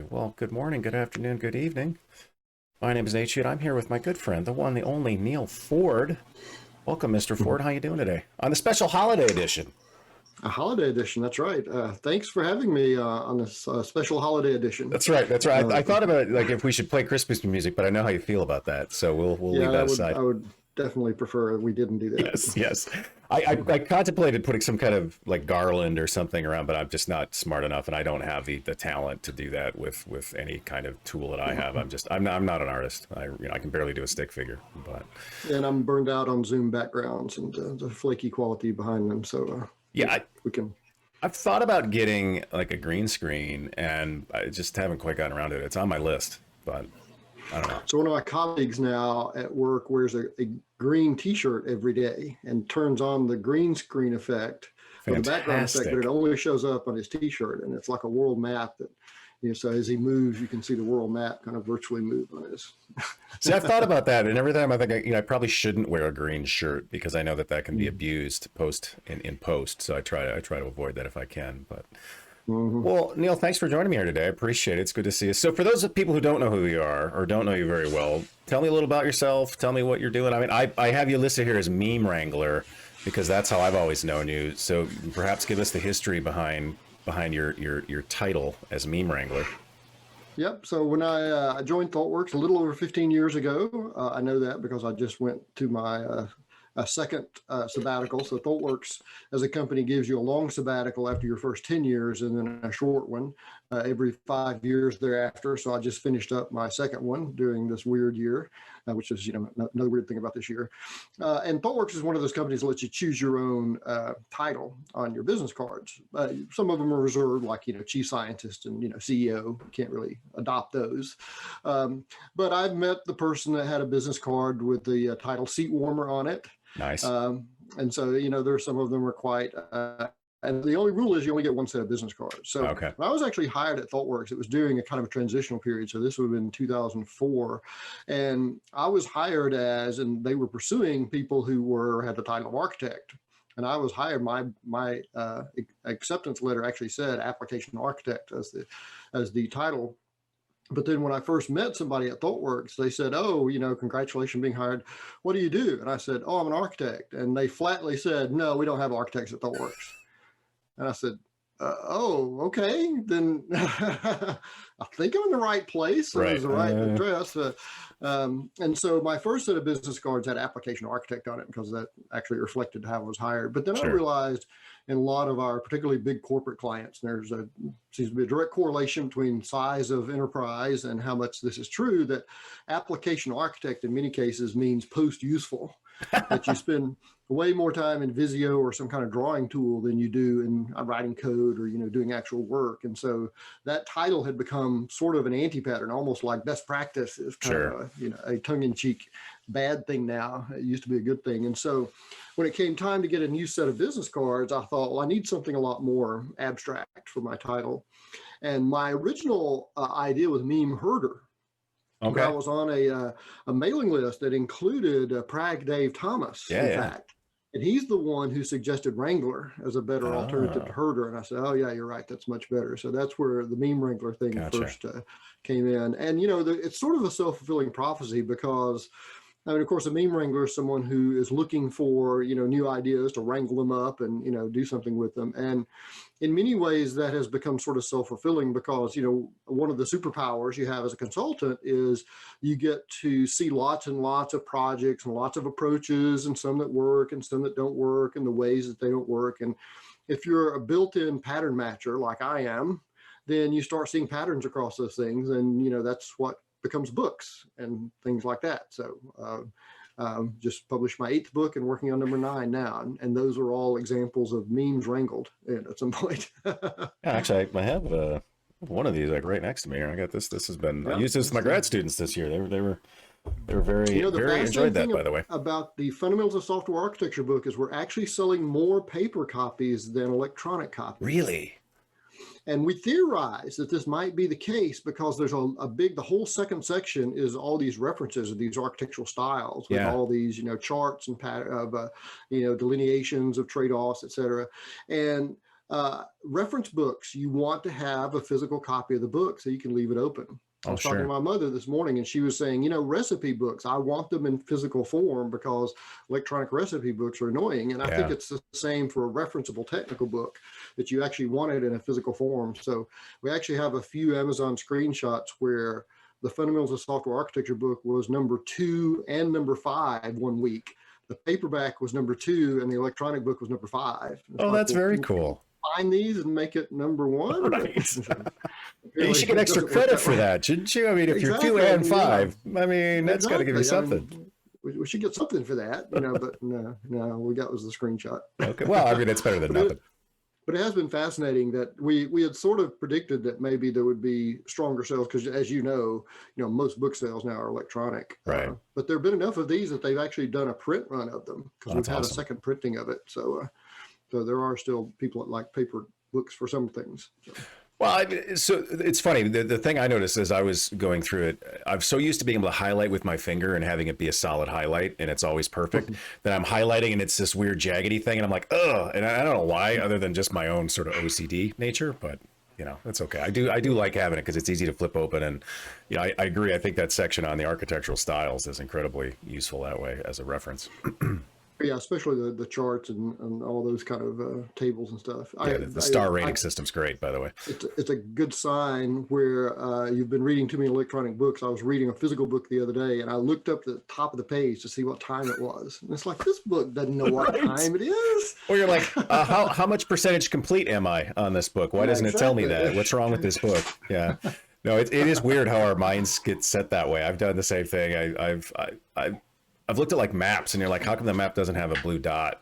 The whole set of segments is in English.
Well, good morning, good afternoon, good evening. My name is Nate Schutta. I'm here with my good friend, the one, the only Neal Ford. Welcome, Mr. Ford. How you doing today? On the special holiday edition. A holiday edition, that's right. Thanks for having me on this special holiday edition. That's right. That's right. Uh, I thought about like if we should play Christmas music, but I know how you feel about that, so we'll leave yeah, that I aside. would definitely prefer we didn't do that. Yes, yes. I contemplated putting some kind of like garland or something around, but I'm just not smart enough, and I don't have the talent to do that with any kind of tool that I have. I'm not an artist. I can barely do a stick figure, but And I'm burned out on Zoom backgrounds and the flaky quality behind them. So yeah, we can. I've thought about getting like a green screen, and I just haven't quite gotten around to it. It's on my list, but I don't know. So one of my colleagues now at work wears a green T-shirt every day and turns on the green screen effect or the background effect, but Fantastic. it only shows up on his T-shirt, and it's like a world map that. So as he moves, you can see the world map kind of virtually move on his. See, I've thought about that, and every time I think I probably shouldn't wear a green shirt because I know that can be abused post in post. So I try to avoid that if I can. But Mhm. well, Neal, thanks for joining me here today. I appreciate it. It's good to see you. So for those of people who don't know who you are or don't know you very well, tell me a little about yourself. Tell me what you're doing. I mean, I have you listed here as Meme Wrangler because that's how I've always known you. So perhaps give us the history behind your title as Meme Wrangler. Yep. So when I joined ThoughtWorks a little over 15 years ago, I know that because I just went to my a second sabbatical. So ThoughtWorks as a company gives you a long sabbatical after your first 10 years and then a short one every 5 years thereafter. So I just finished up my second one during this weird year, which is, another weird thing about this year. And ThoughtWorks is one of those companies that lets you choose your own title on your business cards. Some of them are reserved, like, chief scientist and, CEO. You can't really adopt those. But I've met the person that had a business card with the title seat warmer on it. Nice. And so, there's some of them are quite, and the only rule is you only get one set of business cards. So Okay. when I was actually hired at ThoughtWorks, it was during a kind of a transitional period. So this would have been 2004. And I was hired and they were pursuing people who had the title of architect. And I was hired, my acceptance letter actually said application architect as the title. But then when I first met somebody at ThoughtWorks, they said, "Oh, congratulations on being hired. What do you do?" And I said, "Oh, I'm an architect." And they flatly said, "No, we don't have architects at ThoughtWorks." And I said, "Oh, okay. Then I think I'm in the right place. So it Right. was the right address." And so my first set of business cards had application architect on it because that actually reflected how I was hired. But then I Sure. realized in a lot of our particularly big corporate clients, seems to be a direct correlation between size of enterprise and how much this is true, that application architect in many cases means post useful, that you spend way more time in Visio or some kind of drawing tool than you do in writing code or, doing actual work. And so that title had become sort of an anti-pattern, almost like best practice is kind Sure. of a tongue-in-cheek bad thing now. It used to be a good thing. And so when it came time to get a new set of business cards, I thought, well, I need something a lot more abstract for my title. And my original idea was meme herder. But I Okay. was on a mailing list that included Prague Dave Thomas, Yeah. in Yeah. fact. And he's the one who suggested Wrangler as a better alternative to Oh, herder. And I said, "Oh, yeah, you're right. That's much better." So that's where the meme Wrangler thing gotcha. first came in. And, it's sort of a self-fulfilling prophecy because I mean, of course, a meme wrangler is someone who is looking for, new ideas to wrangle them up and, do something with them. And in many ways, that has become sort of self-fulfilling because, one of the superpowers you have as a consultant is you get to see lots and lots of projects and lots of approaches and some that work and some that don't work and the ways that they don't work. And if you're a built-in pattern matcher like I am, then you start seeing patterns across those things. And, that's what becomes books and things like that. So just published my 8th book and working on number 9 now. And those are all examples of memes wrangled at some point. Yeah, actually, I have one of these like right next to me here. I got this. This has been I Yeah, used this with that's my grad students this year. They were very the very enjoyed fascinating that, thing by the way. about the Fundamentals of Software Architecture book is we're actually selling more paper copies than electronic copies. Really? And we theorize that this might be the case because there's the whole second section is all these references of these architectural styles with Yeah. all these, charts and delineations of trade-offs, et cetera. And Reference books, you want to have a physical copy of the book so you can leave it open. I Oh, was talking to sure. my mother this morning, and she was saying, recipe books, I want them in physical form because electronic recipe books are annoying. And I think Yeah. it's the same for a referenceable technical book, that you actually want it in a physical form. So we actually have a few Amazon screenshots where the Fundamentals of Software Architecture book was number 2 and number 5 one week. The paperback was number 2 and the electronic book was number 5. It's Oh, like, that's well, very can we cool. find these and make it number 1? Right. You Apparently should get it extra doesn't work credit that for way. that, shouldn't you? I mean, if you're 2 Exactly. and Yeah, 5, I mean, that's got to give you exactly. something. We should get something for that, but no, we got was the screenshot. Okay. Well, I mean, it's better than But nothing. but it has been fascinating that we had sort of predicted that maybe there would be stronger sales because, as most book sales now are electronic. Right. But there have been enough of these that they've actually done a print run of them because Oh, we've that's had awesome. a second printing of it. So there are still people that like paper books for some things. So. Well, so it's funny. The thing I noticed as I was going through it, I'm so used to being able to highlight with my finger and having it be a solid highlight, and it's always perfect. That I'm highlighting and it's this weird jaggedy thing, and I'm like, ugh. And I don't know why, other than just my own sort of OCD nature, but that's okay. I do like having it because it's easy to flip open, and I agree. I think that section on the architectural styles is incredibly useful that way as a reference. Yeah, especially the charts and all those kind of tables and stuff. Yeah, the star rating system's great, by the way. It's a good sign where you've been reading too many electronic books. I was reading a physical book the other day, and I looked up the top of the page to see what time it was. And it's like, this book doesn't know what Right. time it is. Or you're like, how much percentage complete am I on this book? Why doesn't it tell me Exactly. that? What's wrong with this book? Yeah. No, it is weird how our minds get set that way. I've done the same thing. I've looked at like maps, and you're like, how come the map doesn't have a blue dot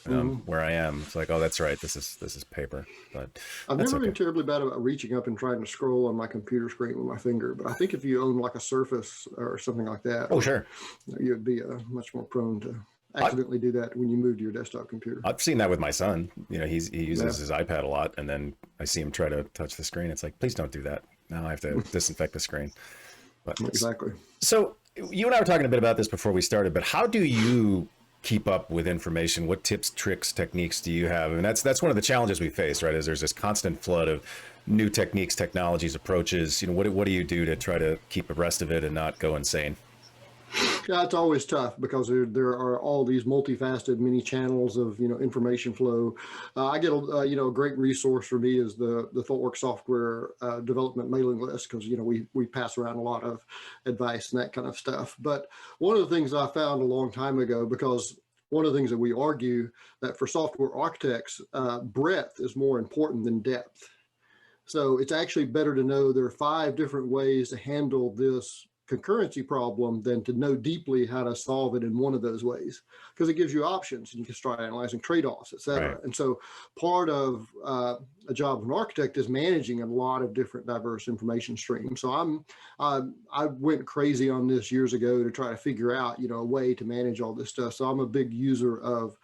where I am? It's like, oh, that's right. This is paper. But I've that's never okay. been terribly bad about reaching up and trying to scroll on my computer screen with my finger, but I think if you own like a Surface or something like that, Oh, sure. you'd be much more prone to accidentally do that when you move to your desktop computer. I've seen that with my son. He uses his iPad a lot, and then I see him try to touch the screen. It's like, please don't do that. Now I have to disinfect the screen. But Exactly. so you and I were talking a bit about this before we started, but how do you keep up with information? What tips, tricks, techniques do you have? And that's one of the challenges we face, right? Is there's this constant flood of new techniques, technologies, approaches. What do you do to try to keep abreast of it and not go insane? Yeah, it's always tough because there are all these multifaceted many channels of information flow. I get a great resource for me is the ThoughtWorks software development mailing list because we pass around a lot of advice and that kind of stuff. But one of the things I found a long time ago, because one of the things that we argue that for software architects, breadth is more important than depth. So it's actually better to know there are 5 different ways to handle this concurrency problem than to know deeply how to solve it in one of those ways, because it gives you options and you can start analyzing trade-offs, et cetera. Right. And so part of a job of an architect is managing a lot of different diverse information streams. So I went crazy on this years ago to try to figure out a way to manage all this stuff. So I'm a big user of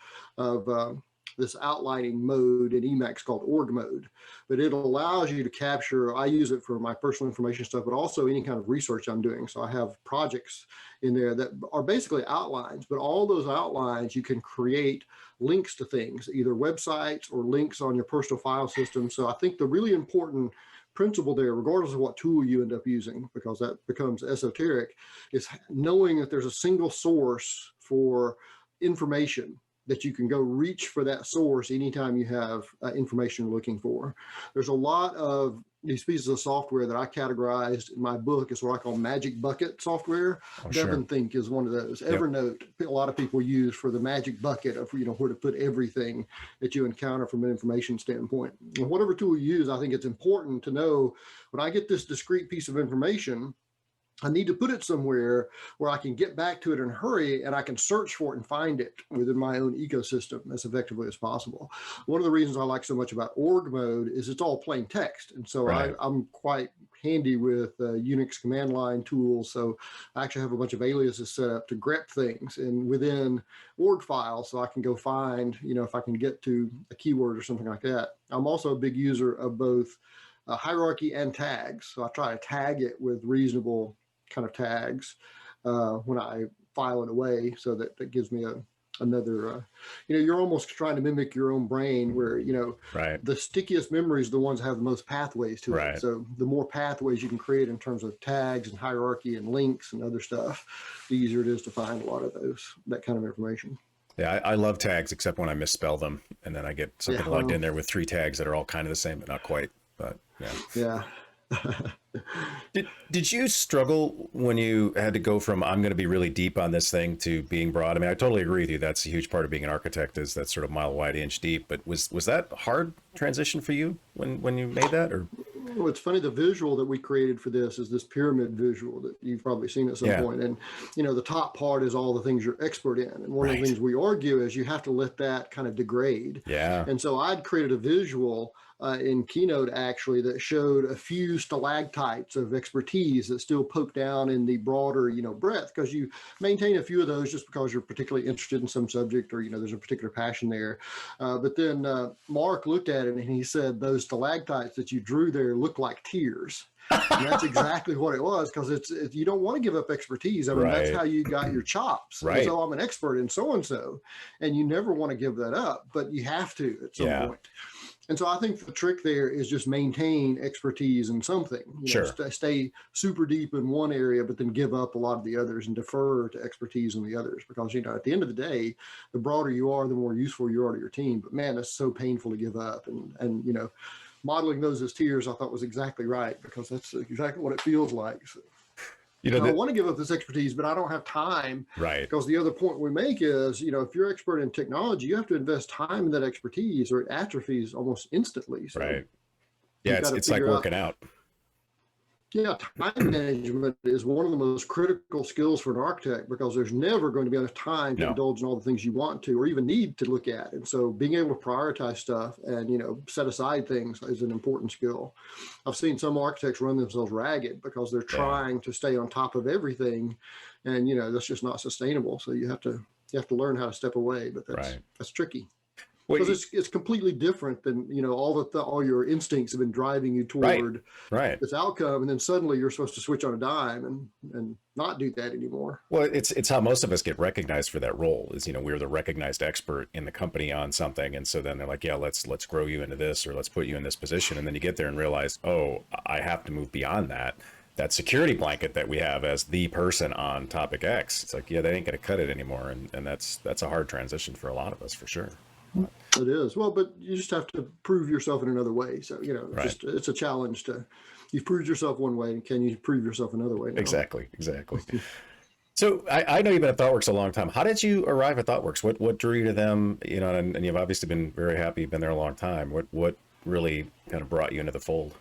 this outlining mode in Emacs called org mode, but it allows you to capture, I use it for my personal information stuff, but also any kind of research I'm doing. So I have projects in there that are basically outlines, but all those outlines, you can create links to things, either websites or links on your personal file system. So I think the really important principle there, regardless of what tool you end up using, because that becomes esoteric, is knowing that there's a single source for information that you can go reach for that source anytime you have information you're looking for. There's a lot of these pieces of software that I categorized in my book as what I call magic bucket software. Oh, sure. Devin Think is one of those. Yep. Evernote, a lot of people use for the magic bucket of where to put everything that you encounter from an information standpoint. And whatever tool you use, I think it's important to know when I get this discrete piece of information, I need to put it somewhere where I can get back to it in a hurry and I can search for it and find it within my own ecosystem as effectively as possible. One of the reasons I like so much about org mode is it's all plain text. And so Right. I'm quite handy with Unix command line tools. So I actually have a bunch of aliases set up to grep things and within org files so I can go find, if I can get to a keyword or something like that. I'm also a big user of both hierarchy and tags. So I try to tag it with reasonable kind of tags when I file it away, so that gives me another, you're almost trying to mimic your own brain where, Right. the stickiest memories are the ones that have the most pathways to it. Right. So the more pathways you can create in terms of tags and hierarchy and links and other stuff, the easier it is to find a lot of that kind of information. Yeah, I love tags, except when I misspell them, and then I get something logged in there with 3 tags that are all kind of the same, but not quite. But yeah. Did you struggle when you had to go from I'm going to be really deep on this thing to being broad? I mean, I totally agree with you. That's a huge part of being an architect, is that sort of mile wide, inch deep. But was that a hard transition for you when you made that? Or well, it's funny, the visual that we created for this is this pyramid visual that you've probably seen at some point. And, the top part is all the things you're expert in. And one of the things we argue is you have to let that kind of degrade. Yeah. And so I'd created a visual in Keynote, actually, that showed a few stalactites of expertise that still poke down in the broader, breadth, because you maintain a few of those just because you're particularly interested in some subject, or, there's a particular passion there. But then Mark looked at it and he said, those stalactites that you drew there look like tears. And that's exactly what it was, because it's you don't want to give up expertise. I mean, that's how you got your chops. Right. So I'm an expert in so-and-so, and you never want to give that up, but you have to at some point. And so I think the trick there is just maintain expertise in something. Stay super deep in one area, but then give up a lot of the others and defer to expertise in the others. Because, at the end of the day, the broader you are, the more useful you are to your team. But man, that's so painful to give up. And modeling those as tears, I thought was exactly right, because that's exactly what it feels like. So, I want to give up this expertise, but I don't have time. Right. Because the other point we make is, if you're expert in technology, you have to invest time in that expertise, or it atrophies almost instantly. So right. Yeah, it's like working out. Yeah, time management is one of the most critical skills for an architect, because there's never going to be enough time to indulge in all the things you want to, or even need to look at. And so being able to prioritize stuff and, set aside things is an important skill. I've seen some architects run themselves ragged because they're trying to stay on top of everything. And, that's just not sustainable. So you have to learn how to step away, but that's tricky. Because it's completely different than, all your instincts have been driving you toward this outcome. And then suddenly you're supposed to switch on a dime and not do that anymore. Well, it's how most of us get recognized for that role is, we're the recognized expert in the company on something. And so then they're like, yeah, let's grow you into this, or let's put you in this position. And then you get there and realize, oh, I have to move beyond that security blanket that we have as the person on topic X. It's like, yeah, they ain't going to cut it anymore. And that's a hard transition for a lot of us, for sure. It is. Well, but you just have to prove yourself in another way. So, it's a challenge you've proved yourself one way, and can you prove yourself another way now? Exactly. So I know you've been at ThoughtWorks a long time. How did you arrive at ThoughtWorks? What drew you to them? And you've obviously been very happy. You've been there a long time. What really kind of brought you into the fold?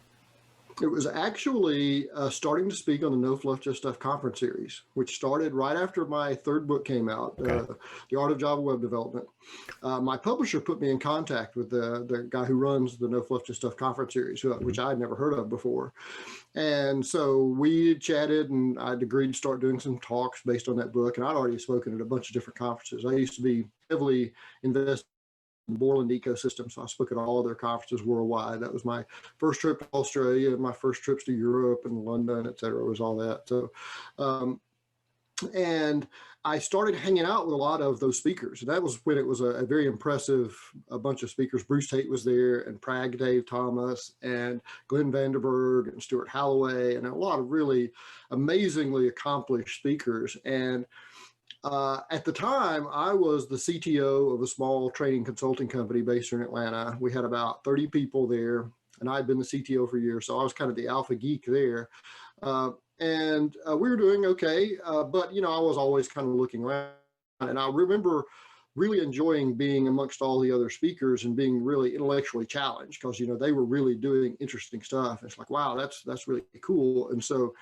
It was actually starting to speak on the No Fluff Just Stuff conference series, which started right after my third book came out, The Art of Java Web Development. My publisher put me in contact with the guy who runs the No Fluff Just Stuff conference series, which I had never heard of before. And so we chatted, and I'd agreed to start doing some talks based on that book. And I'd already spoken at a bunch of different conferences. I used to be heavily invested the Borland ecosystem. So I spoke at all of their conferences worldwide. That was my first trip to Australia, my first trips to Europe and London, et cetera, was all that. So, and I started hanging out with a lot of those speakers. And that was when it was a very impressive bunch of speakers. Bruce Tate was there, and Prag Dave Thomas, and Glenn Vanderberg, and Stuart Halloway, and a lot of really amazingly accomplished speakers. And at the time, I was the CTO of a small training consulting company based in Atlanta. We had about 30 people there, and I'd been the CTO for years, so I was kind of the alpha geek there. And we were doing okay, but, I was always kind of looking around. And I remember really enjoying being amongst all the other speakers and being really intellectually challenged, because, they were really doing interesting stuff. It's like, wow, that's really cool. And so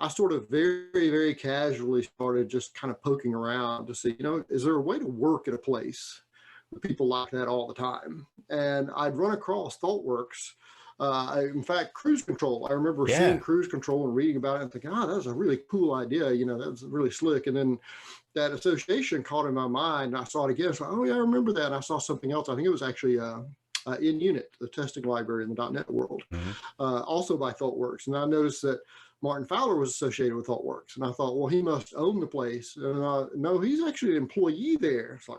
I sort of very, very casually started just kind of poking around to see, is there a way to work at a place with people like that all the time? And I'd run across ThoughtWorks. In fact, cruise control. I remember seeing cruise control and reading about it and thinking, that's a really cool idea. That was really slick. And then that association caught in my mind. I saw it again. So, oh yeah, I remember that. And I saw something else. I think it was actually in Unit, the testing library in the .NET world, also by ThoughtWorks. And I noticed that Martin Fowler was associated with ThoughtWorks. And I thought, well, he must own the place. And no, he's actually an employee there. It's like,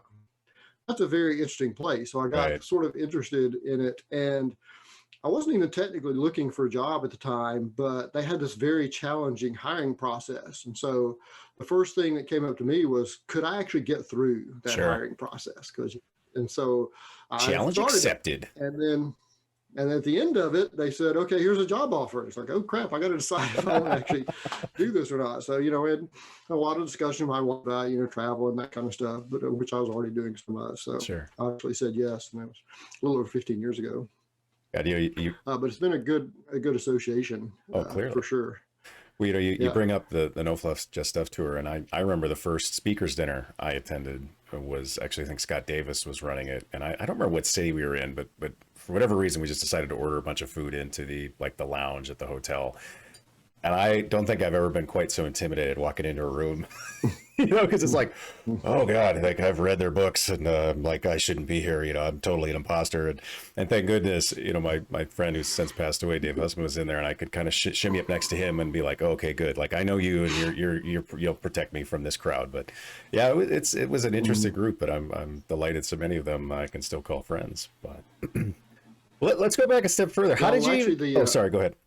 that's a very interesting place. So I got sort of interested in it. And I wasn't even technically looking for a job at the time, but they had this very challenging hiring process. And so the first thing that came up to me was, could I actually get through that hiring process? And so challenge accepted. And at the end of it, they said, okay, here's a job offer. It's like, oh crap, I got to decide if I want to actually do this or not. So, we had a lot of discussion about, travel and that kind of stuff, but which I was already doing so much. So I actually said yes. And that was a little over 15 years ago. But it's been a good association. Clearly. For sure. Well, you bring up the No Fluff Just Stuff tour, and I remember the first speakers dinner I attended was actually, I think Scott Davis was running it, and I don't remember what city we were in, but for whatever reason we just decided to order a bunch of food into the lounge at the hotel. And I don't think I've ever been quite so intimidated walking into a room, because it's like, oh God, like I've read their books and like I shouldn't be here. I'm totally an imposter. And thank goodness, my friend who's since passed away, Dave Husman, was in there, and I could kind of shimmy up next to him and be like, oh, okay, good. Like I know you, and you'll protect me from this crowd. But yeah, it was an interesting group, but I'm delighted so many of them I can still call friends. But let's go back a step further. How did you? Oh, sorry. Go ahead.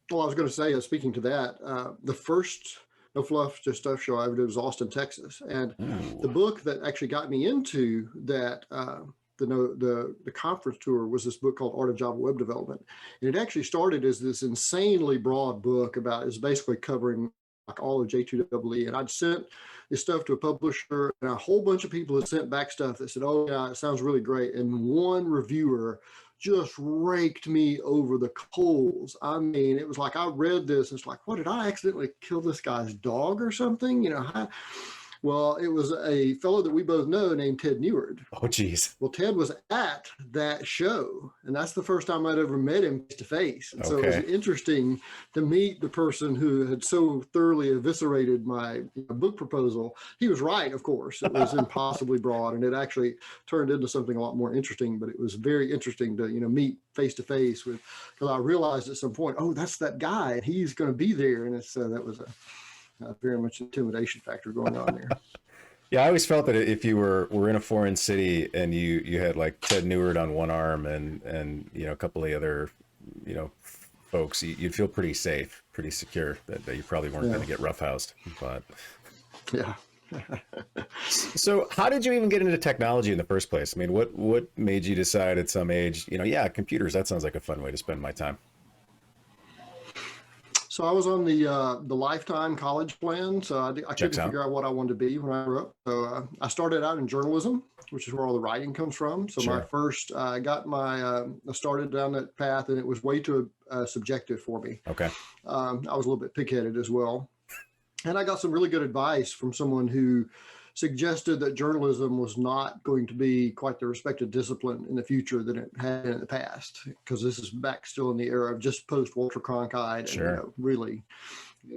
Well, I was going to say, speaking to that, the first No Fluff Just Stuff show I ever did was Austin, Texas. And the book that actually got me into that, the conference tour, was this book called Art of Java Web Development. And it actually started as this insanely broad book it's basically covering like all of J2EE. And I'd sent this stuff to a publisher, and a whole bunch of people had sent back stuff that said, oh yeah, it sounds really great. And one reviewer just raked me over the coals. I mean, it was like, I read this, and it's like, what, did I accidentally kill this guy's dog or something? Well, it was a fellow that we both know named Ted Neward. Oh, geez. Well, Ted was at that show, and that's the first time I'd ever met him face to face. And so it was interesting to meet the person who had so thoroughly eviscerated my book proposal. He was right, of course. It was impossibly broad, and it actually turned into something a lot more interesting. But it was very interesting to meet face to face with, because I realized at some point, oh, that's that guy, and he's going to be there, and that was a very much intimidation factor going on there. Yeah, I always felt that if you were in a foreign city and you had like Ted Neward on one arm and a couple of other folks, you'd feel pretty safe, pretty secure that you probably weren't going to get roughhoused. But yeah. So how did you even get into technology in the first place? I mean, what made you decide at some age, computers, that sounds like a fun way to spend my time? So I was on the lifetime college plan, so I couldn't figure out what I wanted to be when I grew up. So I started out in journalism, which is where all the writing comes from. So my first, I started down that path, and it was way too subjective for me. Okay. I was a little bit pig-headed as well. And I got some really good advice from someone who suggested that journalism was not going to be quite the respected discipline in the future that it had in the past, because this is back still in the era of just post Walter Cronkite and really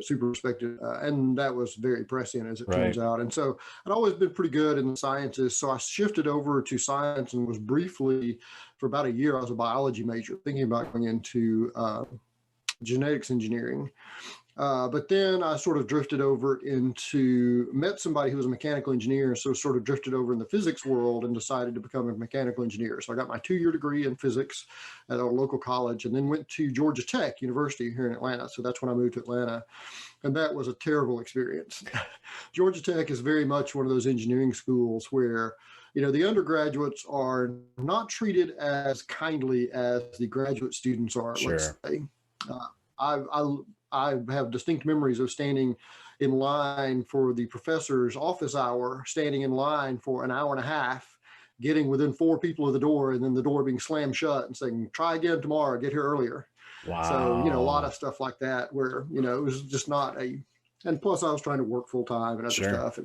super respected. And that was very prescient, as it turns out. And so I'd always been pretty good in the sciences. So I shifted over to science and was briefly, for about a year, I was a biology major, thinking about going into genetics engineering. But then I sort of drifted over met somebody who was a mechanical engineer, so sort of drifted over in the physics world and decided to become a mechanical engineer. So I got my 2-year degree in physics at a local college, and then went to Georgia Tech University here in Atlanta. So that's when I moved to Atlanta, and that was a terrible experience. Georgia Tech is very much one of those engineering schools where the undergraduates are not treated as kindly as the graduate students are, let's say. I have distinct memories of standing in line for the professor's office hour, standing in line for an hour and a half, getting within 4 people of the door, and then the door being slammed shut and saying, try again tomorrow, get here earlier. Wow. So, a lot of stuff like that where, it was just not and plus I was trying to work full time and other stuff.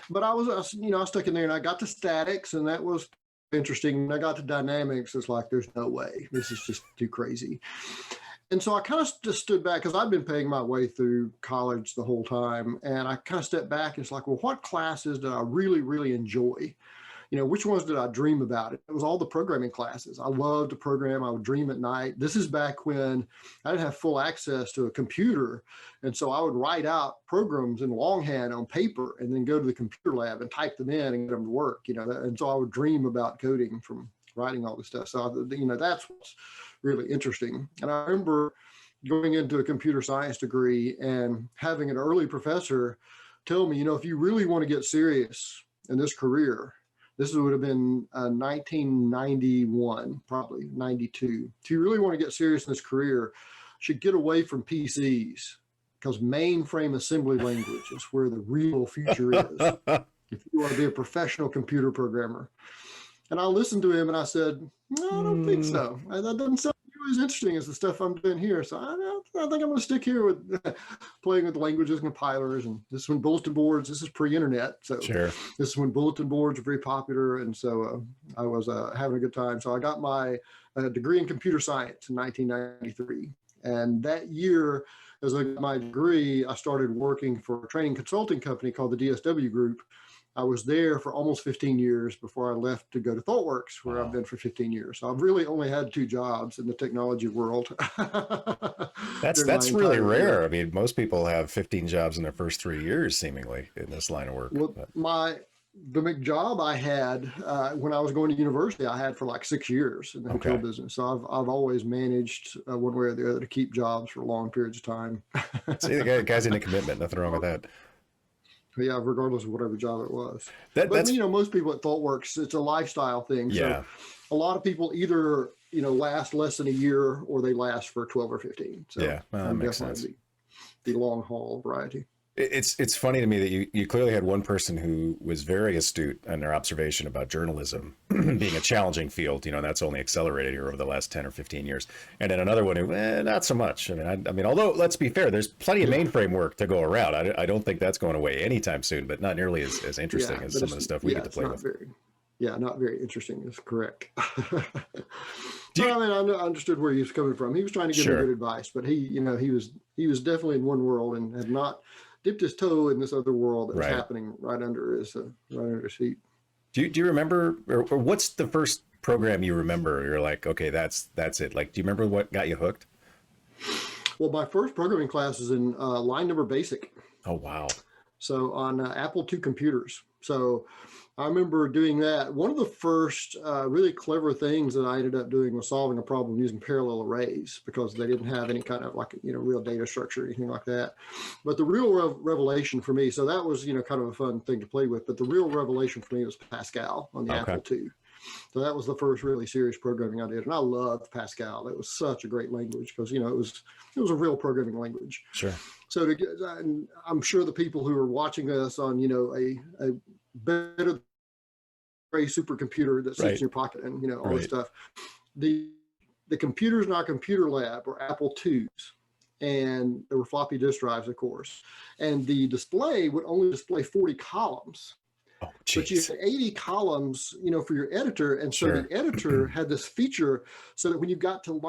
But I was stuck in there, and I got to statics, and that was interesting. And I got to dynamics. It's like, there's no way, this is just too crazy. And so I kind of just stood back, because I've been paying my way through college the whole time. And I kind of stepped back, and it's like, well, what classes did I really, really enjoy? which ones did I dream about? It was all the programming classes. I loved to program. I would dream at night. This is back when I didn't have full access to a computer. And so I would write out programs in longhand on paper and then go to the computer lab and type them in and get them to work, and so I would dream about coding from writing all this stuff. So, that's what's really interesting. And I remember going into a computer science degree and having an early professor tell me, if you really want to get serious in this career, this would have been 1991, probably 92. If you really want to get serious in this career, you should get away from PCs, because mainframe assembly language is where the real future is. If you want to be a professional computer programmer. And I listened to him and I said, no, I don't think so. That doesn't sound as interesting as the stuff I'm doing here. So I think I'm going to stick here with playing with languages and compilers. And this is when bulletin boards, this is pre-internet. So Sure. This is when bulletin boards were very popular. And so I was having a good time. So I got my degree in computer science in 1993. And that year, as I got my degree, I started working for a training consulting company called the DSW Group. I was there for almost 15 years before I left to go to ThoughtWorks, where I've been for 15 years. So I've really only had 2 jobs in the technology world. That's really rare. I mean, most people have 15 jobs in their first 3 years, seemingly, in this line of work. Well, the big job I had when I was going to university, I had for like 6 years in the hotel business. So I've always managed one way or the other to keep jobs for long periods of time. See, the guy's in a commitment. Nothing wrong with that. Yeah, regardless of whatever job it was. But most people at ThoughtWorks, it's a lifestyle thing. Yeah. So a lot of people either, last less than a year or they last for 12 or 15. So yeah, that makes sense. The long haul variety. It's funny to me that you clearly had one person who was very astute in their observation about journalism being a challenging field, and that's only accelerated here over the last 10 or 15 years. And then another one who, not so much. I mean, although let's be fair, there's plenty of mainframe work to go around. I don't think that's going away anytime soon, but not nearly as interesting as some of the stuff we get to play with. Not very interesting is correct. I understood where he was coming from. He was trying to give me good advice, but he was definitely in one world and had not dipped his toe in this other world that was happening right under his feet. Do you remember, or what's the first program you remember? You're like, okay, that's it. Like, do you remember what got you hooked? Well, my first programming class is in line number basic. Oh, wow. So on Apple II computers. So I remember doing that. One of the first really clever things that I ended up doing was solving a problem using parallel arrays, because they didn't have any kind of real data structure or anything like that. But the real revelation for me, so that was, kind of a fun thing to play with, but the real revelation for me was Pascal on the Apple II. So that was the first really serious programming I did. And I loved Pascal. It was such a great language because, it was a real programming language. Sure. So I'm sure the people who are watching this on, a better a supercomputer that sits in your pocket and all this stuff. The computers in our computer lab were Apple IIs, and there were floppy disk drives, of course. And the display would only display 40 columns. Oh, but you had 80 columns, for your editor. And so the editor had this feature so that when you got to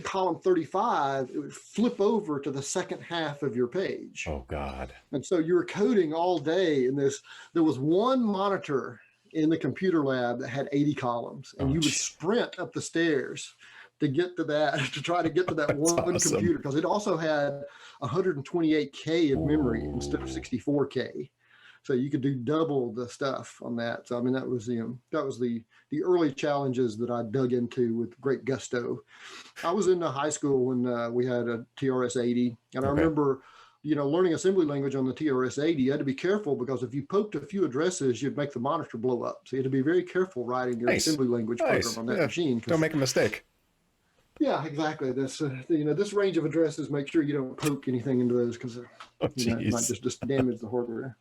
column 35, it would flip over to the second half of your page. Oh, God. And so you were coding all day in this. There was one monitor in the computer lab that had 80 columns, and you would sprint up the stairs to get to that, to try to get to that one computer, because it also had 128K of memory instead of 64K. So you could do double the stuff on that. So, that was the early challenges that I dug into with great gusto. I was in high school when we had a TRS-80, and I remember, learning assembly language on the TRS-80, you had to be careful because if you poked a few addresses, you'd make the monitor blow up. So you had to be very careful writing your assembly language program on that machine. Don't make a mistake. Yeah, exactly. That's this range of addresses, make sure you don't poke anything into those because it might just damage the hardware.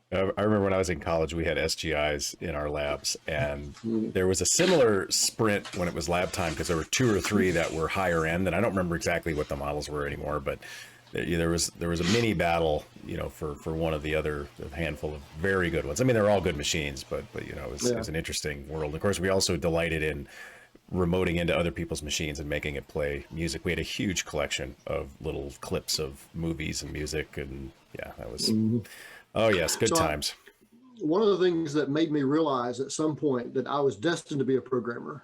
I remember when I was in college, we had SGIs in our labs, and there was a similar sprint when it was lab time because there were 2 or 3 that were higher end, and I don't remember exactly what the models were anymore, but there was a mini battle, for one of the other handful of very good ones. I mean, they're all good machines, but it was an interesting world. Of course, we also delighted in remoting into other people's machines and making it play music. We had a huge collection of little clips of movies and music, and that was. Oh yes, good times. one of the things that made me realize at some point that I was destined to be a programmer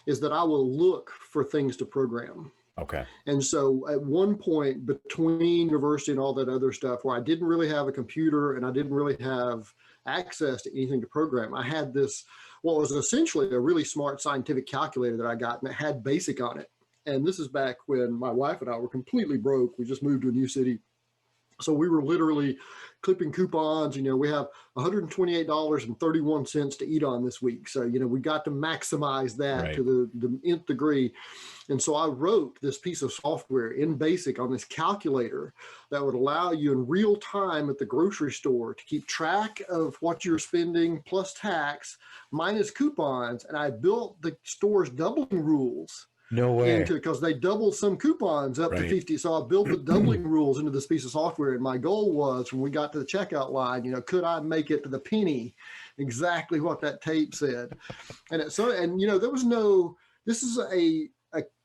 is that I will look for things to program. Okay. And so at one point between university and all that other stuff where I didn't really have a computer and I didn't really have access to anything to program, I had this, what was essentially a really smart scientific calculator that I got, and it had BASIC on it. And this is back when my wife and I were completely broke. We just moved to a new city. So we were literally clipping coupons. We have $128.31 to eat on this week. So, we got to maximize that Right. to the nth degree. And so I wrote this piece of software in BASIC on this calculator that would allow you in real time at the grocery store to keep track of what you're spending plus tax minus coupons. And I built the store's doubling rules No way. because they doubled some coupons up to Right. 50. So I built the doubling rules into this piece of software. And my goal was when we got to the checkout line, could I make it to the penny exactly what that tape said? And there was this is a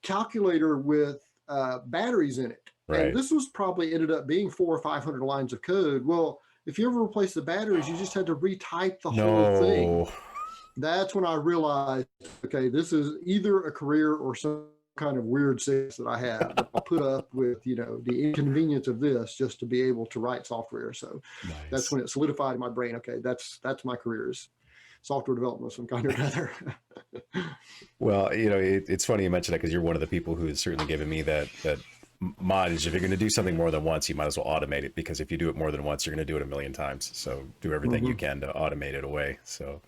calculator with batteries in it. Right. And this was probably ended up being 400 or 500 lines of code. Well, if you ever replace the batteries, you just had to retype the whole thing. That's when I realized, okay, this is either a career or some kind of weird sense that I have. I'll put up with, the inconvenience of this just to be able to write software. So That's when it solidified in my brain. Okay, that's my career is software development of some kind or another. Well, it's funny you mentioned that because you're one of the people who has certainly given me that mileage. If you're going to do something more than once, you might as well automate it, because if you do it more than once, you're going to do it a million times. So do everything you can to automate it away. So.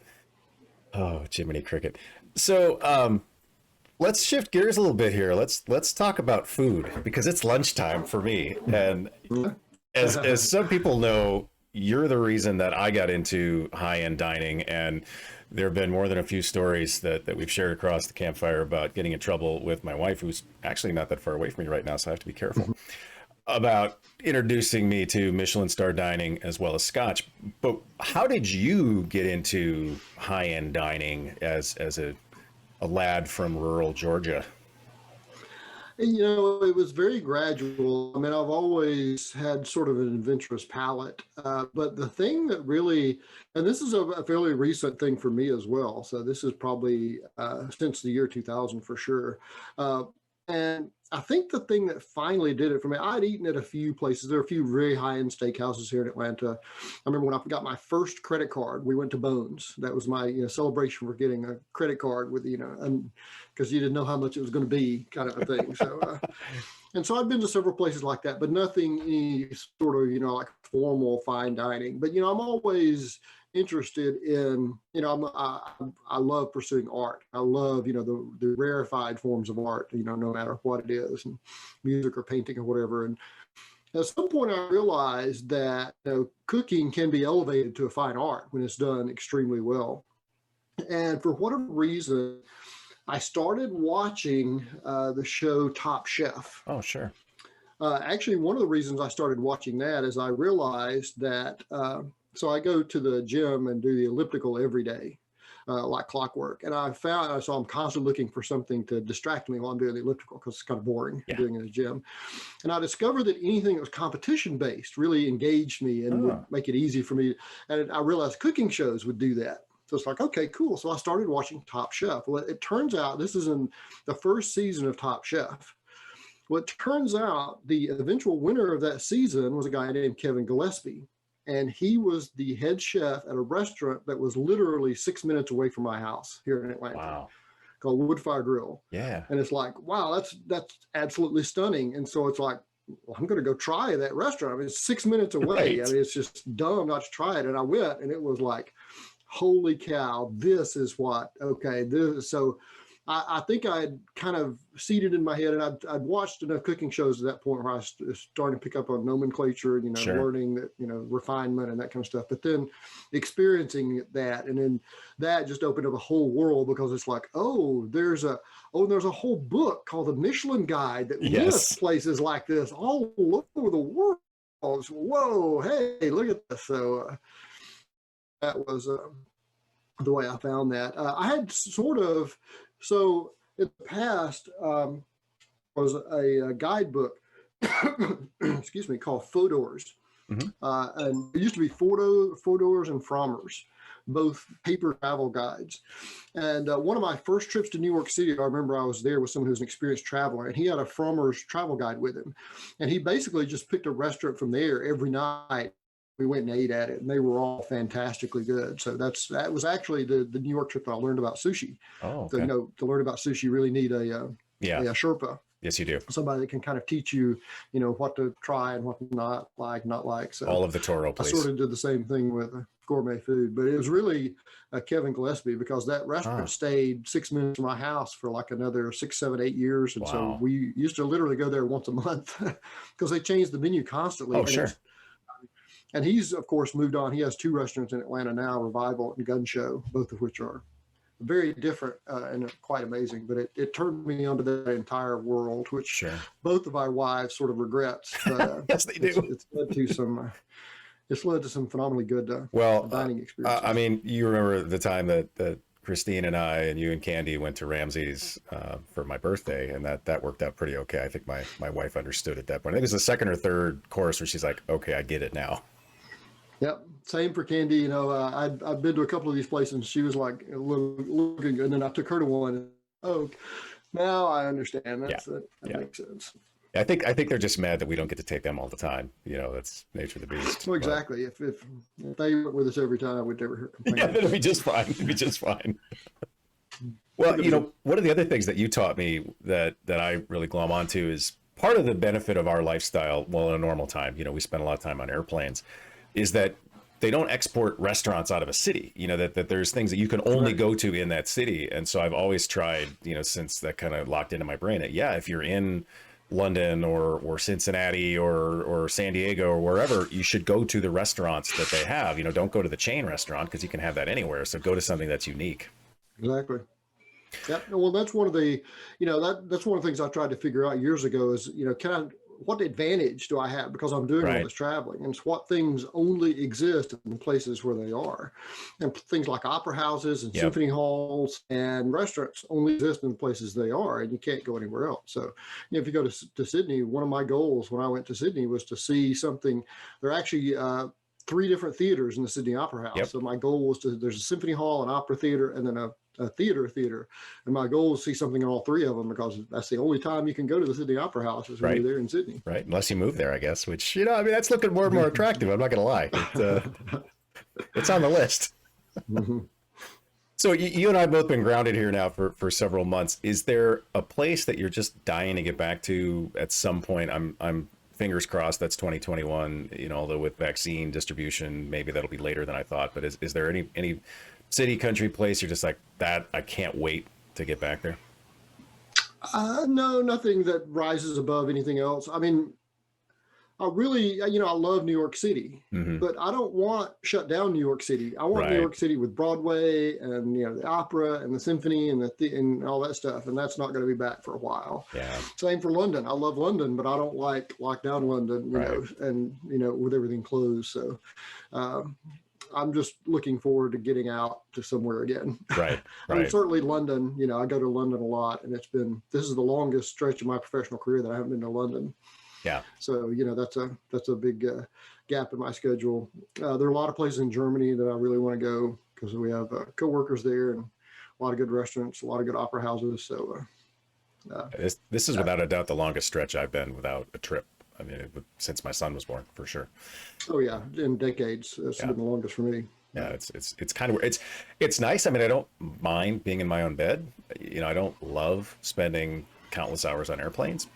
Oh, Jiminy Cricket. So let's shift gears a little bit here. Let's talk about food, because it's lunchtime for me. And as some people know, you're the reason that I got into high-end dining. And there have been more than a few stories that we've shared across the campfire about getting in trouble with my wife, who's actually not that far away from me right now, so I have to be careful. About introducing me to Michelin star dining as well as Scotch. But how did you get into high-end dining as a lad from rural Georgia? It was very gradual. I mean, I've always had sort of an adventurous palate. But the thing that really, and this is a fairly recent thing for me as well. So this is probably since the year 2000 for sure. And I think the thing that finally did it for me, I'd eaten at a few places. There are a few very high-end steakhouses here in Atlanta. I remember when I got my first credit card, we went to Bones. That was my celebration for getting a credit card with, because you didn't know how much it was going to be, kind of a thing. So, and so I've been to several places like that, but nothing any sort of, like formal fine dining. But, I'm always interested in, I love pursuing art. I love, the rarefied forms of art, no matter what it is, and music or painting or whatever. And at some point I realized that cooking can be elevated to a fine art when it's done extremely well. And for whatever reason, I started watching the show Top Chef. Oh, sure. Actually, one of the reasons I started watching that is I realized that so I go to the gym and do the elliptical every day, like clockwork. And so I'm constantly looking for something to distract me while I'm doing the elliptical, because it's kind of boring doing it in the gym. And I discovered that anything that was competition based really engaged me and would make it easy for me. And I realized cooking shows would do that. So it's like, okay, cool. So I started watching Top Chef. Well, it turns out this is in the first season of Top Chef. Well, it turns out the eventual winner of that season was a guy named Kevin Gillespie. And he was the head chef at a restaurant that was literally 6 minutes away from my house here in Atlanta. Wow. Called Woodfire Grill. Yeah. And it's like, wow, that's absolutely stunning. And so it's like, well, I'm going to go try that restaurant. I mean, it's 6 minutes away. Right. I mean, it's just dumb not to try it. And I went, and it was like, holy cow, this is what, okay. So I think I had kind of seeded in my head, and I'd watched enough cooking shows at that point where I was starting to pick up on nomenclature, learning that, refinement and that kind of stuff. But then experiencing that, and then that just opened up a whole world, because it's like, there's a whole book called The Michelin Guide that lists places like this all over the world. So, whoa, hey, look at this. So that was the way I found that. I had so in the past was a guidebook, excuse me, called Fodor's. Hmm. And it used to be Fodor's and Frommer's, both paper travel guides. And one of my first trips to New York City, I remember I was there with someone who's an experienced traveler, and he had a Frommer's travel guide with him. And he basically just picked a restaurant from there every night. We went and ate at it, and they were all fantastically good. So that was actually the New York trip that I learned about sushi. Oh, So, okay. to learn about sushi, you really need a Yeah. Sherpa, Yes, you do. somebody that can kind of teach you, what to try and what to not like. So All of the Toro, I please. sort of did the same thing with gourmet food, but it was really Kevin Gillespie, because that restaurant stayed 6 minutes from my house for like another 6, 7, 8 years. And so we used to literally go there once a month because they changed the menu constantly. Oh, and sure. And he's, of course, moved on. He has 2 restaurants in Atlanta now, Revival and Gun Show, both of which are very different and quite amazing. But it turned me onto the entire world, which both of our wives sort of regrets. But yes, they do. It's led to some. It's led to some phenomenally good dining experiences. I mean, you remember the time that Christine and I and you and Candy went to Ramsey's for my birthday, and that worked out pretty okay. I think my wife understood at that point. I think it was the second or third course where she's like, okay, I get it now. Yep. Same for Candy. I've been to a couple of these places, and she was like looking good. And then I took her to one. And, oh, now I understand. That makes sense. I think they're just mad that we don't get to take them all the time. That's nature of the beast. Well, exactly. If they were with us every time, we'd never hear complaints. Yeah, it'd be just fine. It'd be just fine. Well, one of the other things that you taught me that I really glom onto is part of the benefit of our lifestyle. Well, in a normal time, we spend a lot of time on airplanes, is that they don't export restaurants out of a city, that there's things that you can only go to in that city. And so I've always tried, since that kind of locked into my brain, that, if you're in London or Cincinnati or San Diego or wherever, you should go to the restaurants that they have. Don't go to the chain restaurant, because you can have that anywhere. So go to something that's unique. Exactly. Yeah. Well, that's one of the, that's one of the things I tried to figure out years ago is, what advantage do I have because I'm doing all this traveling, and what things only exist in places where they are, and things like opera houses and symphony halls and restaurants only exist in the places they are, and you can't go anywhere else. So, if you go to Sydney, one of my goals when I went to Sydney was to see something. There are actually 3 different theaters in the Sydney Opera House. Yep. So my goal was there's a symphony hall, an opera theater, and then a theater. And my goal is to see something in all 3 of them, because that's the only time you can go to the Sydney Opera House is when you're there in Sydney. Right. Unless you move there, I guess, which, that's looking more and more attractive. I'm not going to lie. It's on the list. Mm-hmm. So you and I have both been grounded here now for several months. Is there a place that you're just dying to get back to at some point? I'm fingers crossed that's 2021, although with vaccine distribution, maybe that'll be later than I thought. But is there any city, country, place you're just like, that I can't wait to get back there? No, nothing that rises above anything else. I mean, I really, I love New York City, but I don't want shut down New York City. I want New York City with Broadway and, the opera and the symphony and and all that stuff. And that's not going to be back for a while. Yeah. Same for London. I love London, but I don't like lockdown London, and, with everything closed. So, I'm just looking forward to getting out to somewhere again. Right. I mean, certainly London, I go to London a lot, and this is the longest stretch of my professional career that I haven't been to London. Yeah. So, that's a big gap in my schedule. There are a lot of places in Germany that I really want to go, because we have coworkers there and a lot of good restaurants, a lot of good opera houses. So this is without a doubt the longest stretch I've been without a trip. I mean, since my son was born, for sure. Oh yeah, in decades, it's been the longest for me. Yeah, it's kind of, it's nice. I mean, I don't mind being in my own bed. I don't love spending countless hours on airplanes,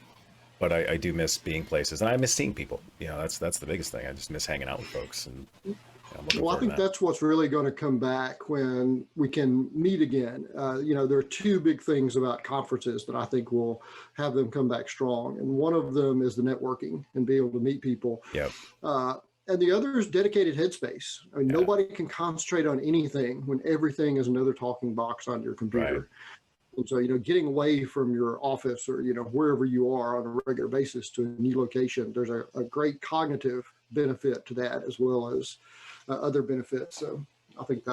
but I do miss being places, and I miss seeing people. That's the biggest thing. I just miss hanging out with folks. And well, I think that's what's really going to come back when we can meet again. There are 2 big things about conferences that I think will have them come back strong. And one of them is the networking and be able to meet people. Yep. And the other is dedicated headspace. I mean, nobody can concentrate on anything when everything is another talking box on your computer. Right. And so, getting away from your office or, wherever you are on a regular basis to a new location, there's a great cognitive benefit to that, as well as other benefits. So I think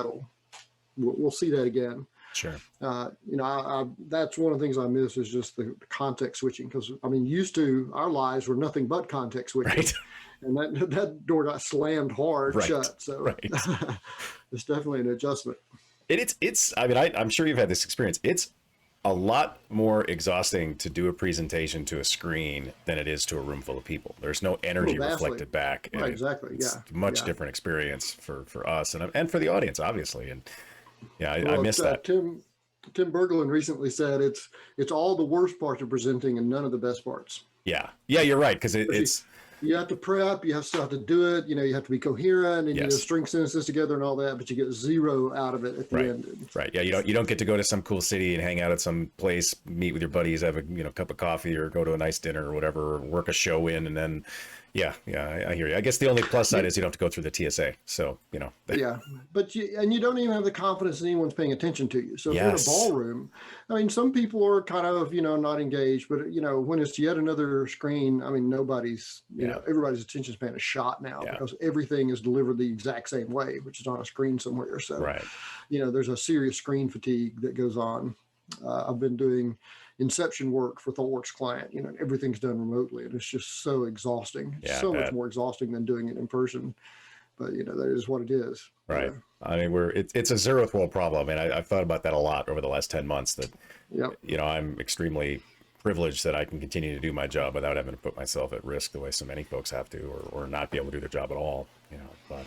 we'll see that again. Sure. That's one of the things I miss is just the context switching. Because I mean, used to our lives were nothing but context switching, Right. and that door got slammed hard Right. shut. So Right. it's definitely an adjustment. It's I mean, I'm sure you've had this experience. It's a lot more exhausting to do a presentation to a screen than it is to a room full of people. There's no energy reflected back. Right, exactly. It's Yeah. a much different experience for us and for the audience, obviously. And yeah, I miss that. Tim Berglund recently said it's all the worst parts of presenting and none of the best parts. Yeah. Yeah, you're right. Because it's you have to prep, you still have to do it, you have to be coherent and yes. string sentences together and all that, but you get zero out of it at the end. Right. Yeah, you don't get to go to some cool city and hang out at some place, meet with your buddies, have a cup of coffee, or go to a nice dinner or whatever, or work a show in, and then I hear you. I guess the only plus side is you don't have to go through the TSA. So, Yeah, but you don't even have the confidence that anyone's paying attention to you. So if you're in a ballroom, I mean, some people are kind of, not engaged, but when it's yet another screen, I mean, nobody's, everybody's attention span is shot now because everything is delivered the exact same way, which is on a screen somewhere. So, there's a serious screen fatigue that goes on. I've been doing inception work for ThoughtWorks client, everything's done remotely and it's just so exhausting. It's so much more exhausting than doing it in person, but that is what it is. Right. I mean, it's a zeroth world problem. And I've thought about that a lot over the last 10 months that, I'm extremely privileged that I can continue to do my job without having to put myself at risk the way so many folks have to, or not be able to do their job at all. But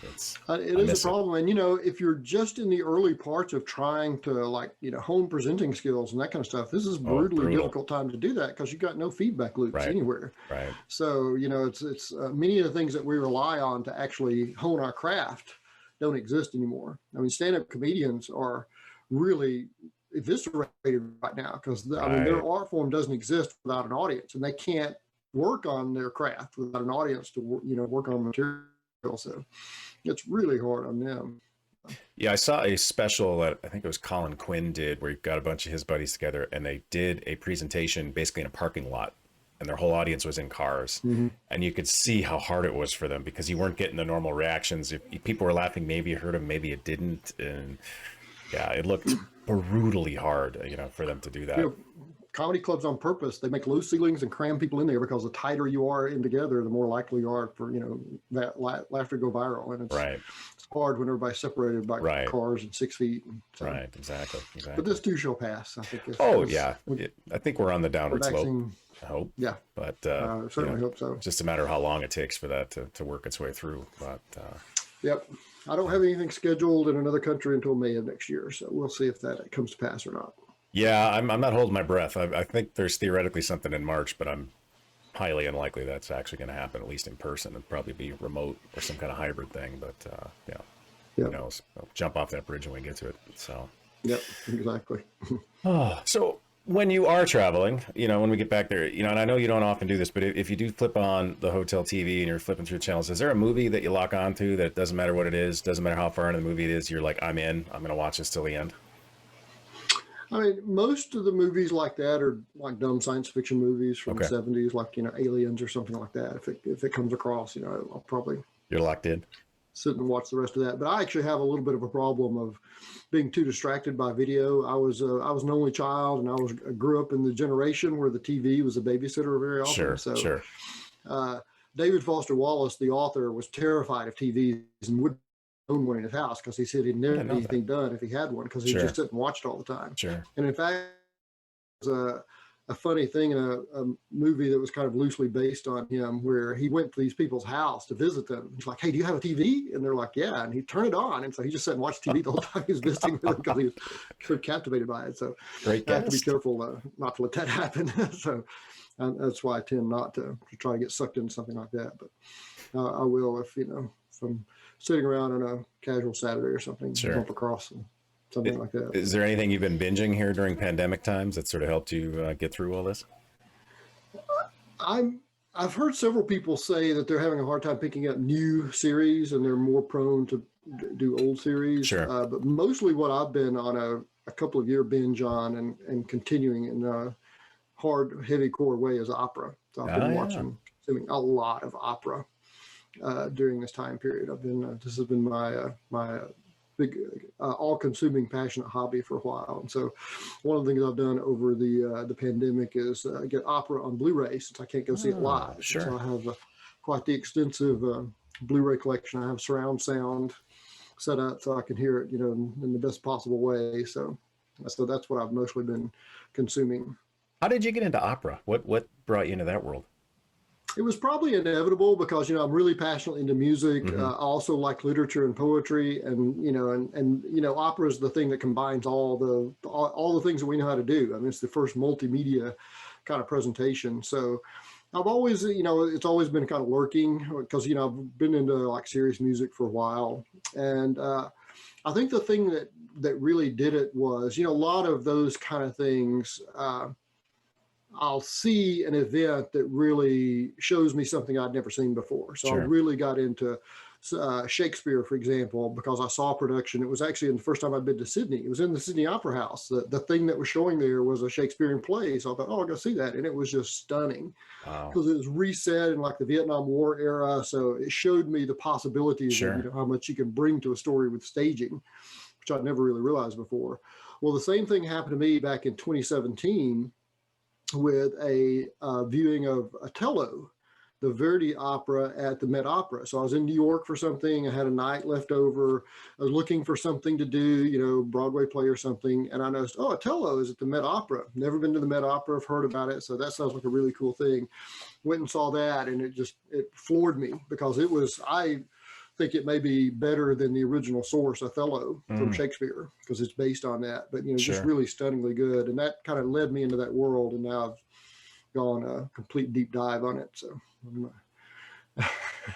it is a problem. And, if you're just in the early parts of trying to hone presenting skills and that kind of stuff, this is brutally difficult time to do that because you got no feedback loops anywhere. Right. So, it's many of the things that we rely on to actually hone our craft don't exist anymore. I mean, stand-up comedians are really eviscerated right now because their art form doesn't exist without an audience, and they can't work on their craft without an audience to work on material. So it's really hard on them. Yeah, I saw a special that I think it was Colin Quinn did where he got a bunch of his buddies together and they did a presentation basically in a parking lot, and their whole audience was in cars. And you could see how hard it was for them because you weren't getting the normal reactions. If people were laughing, maybe you heard them, maybe it didn't. And yeah, it looked brutally hard, for them to do that. Comedy clubs on purpose, they make low ceilings and cram people in there because the tighter you are in together, the more likely you are for, that laughter go viral. And it's hard when everybody's separated by cars and 6 feet. So. Right, exactly. But this too shall pass, I think. I think we're on the downward slope. I hope. Yeah. But certainly hope so. It's just a matter of how long it takes for that to work its way through. But yep. I don't have anything scheduled in another country until May of next year. So we'll see if that comes to pass or not. Yeah, I'm not holding my breath. I think there's theoretically something in March, but I'm highly unlikely that's actually going to happen, at least in person. It'd probably be remote or some kind of hybrid thing. But who knows? I'll jump off that bridge when we get to it. So. Yep, exactly. So when you are traveling, when we get back there, and I know you don't often do this, but if you do flip on the hotel TV and you're flipping through channels, is there a movie that you lock onto that doesn't matter what it is, doesn't matter how far into the movie it is, you're like, I'm in, I'm going to watch this till the end? I mean, most of the movies like that are like dumb science fiction movies from the 70s, like, Aliens or something like that. If it comes across, I'll probably... You're locked in? Sit and watch the rest of that. But I actually have a little bit of a problem of being too distracted by video. I was an only child, and I grew up in the generation where the TV was a babysitter very often. Sure. David Foster Wallace, the author, was terrified of TVs and wouldn't own one in his house because he said he'd never get anything done if he had one because he just sit and watched all the time. Sure. And in fact, there's a funny thing in a movie that was kind of loosely based on him where he went to these people's house to visit them. He's like, hey, do you have a TV? And they're like, yeah. And he turned it on. And so he just sat and watched TV the whole time he was visiting with them because he was so captivated by it. So I have to be careful not to let that happen. So that's why I tend not to try to get sucked into something like that. But I will if I'm sitting around on a casual Saturday or something, jump across something like that. Is there anything you've been binging here during pandemic times that sort of helped you get through all this? I've heard several people say that they're having a hard time picking up new series and they're more prone to do old series. Sure. But mostly what I've been on a couple of year binge on and continuing in a hard, heavy core way is opera. So I've been consuming a lot of opera during this time period. This has been my big, all-consuming, passionate hobby for a while. And so, one of the things I've done over the pandemic is get opera on Blu-ray, since I can't go see it live. Sure. So I have quite the extensive Blu-ray collection. I have surround sound set up so I can hear it, in the best possible way. So that's what I've mostly been consuming. How did you get into opera? What brought you into that world? It was probably inevitable because, I'm really passionately into music. Mm-hmm. I also like literature and poetry, and opera is the thing that combines all the things that we know how to do. I mean, it's the first multimedia kind of presentation. So I've always, it's always been kind of lurking because, I've been into like serious music for a while. And I think the thing that really did it was, a lot of those kind of things, I'll see an event that really shows me something I'd never seen before. So Sure. I really got into Shakespeare, for example, because I saw a production. It was actually the first time I'd been to Sydney. It was in the Sydney Opera House. The thing that was showing there was a Shakespearean play. So I thought, I'll go see that. And it was just stunning because it was reset in like the Vietnam War era. So it showed me the possibilities Sure. of how much you can bring to a story with staging, which I'd never really realized before. Well, the same thing happened to me back in 2017 with a viewing of Othello, the Verdi opera at the Met Opera. So I was in New York for something. I had a night left over. I was looking for something to do, Broadway play or something. And I noticed, Othello is at the Met Opera. Never been to the Met Opera. I've heard about it. So that sounds like a really cool thing. Went and saw that, and it floored me because I think it may be better than the original source, Othello, from Shakespeare, because it's based on that. But, just really stunningly good. And that kind of led me into that world. And now I've gone a complete deep dive on it. So, I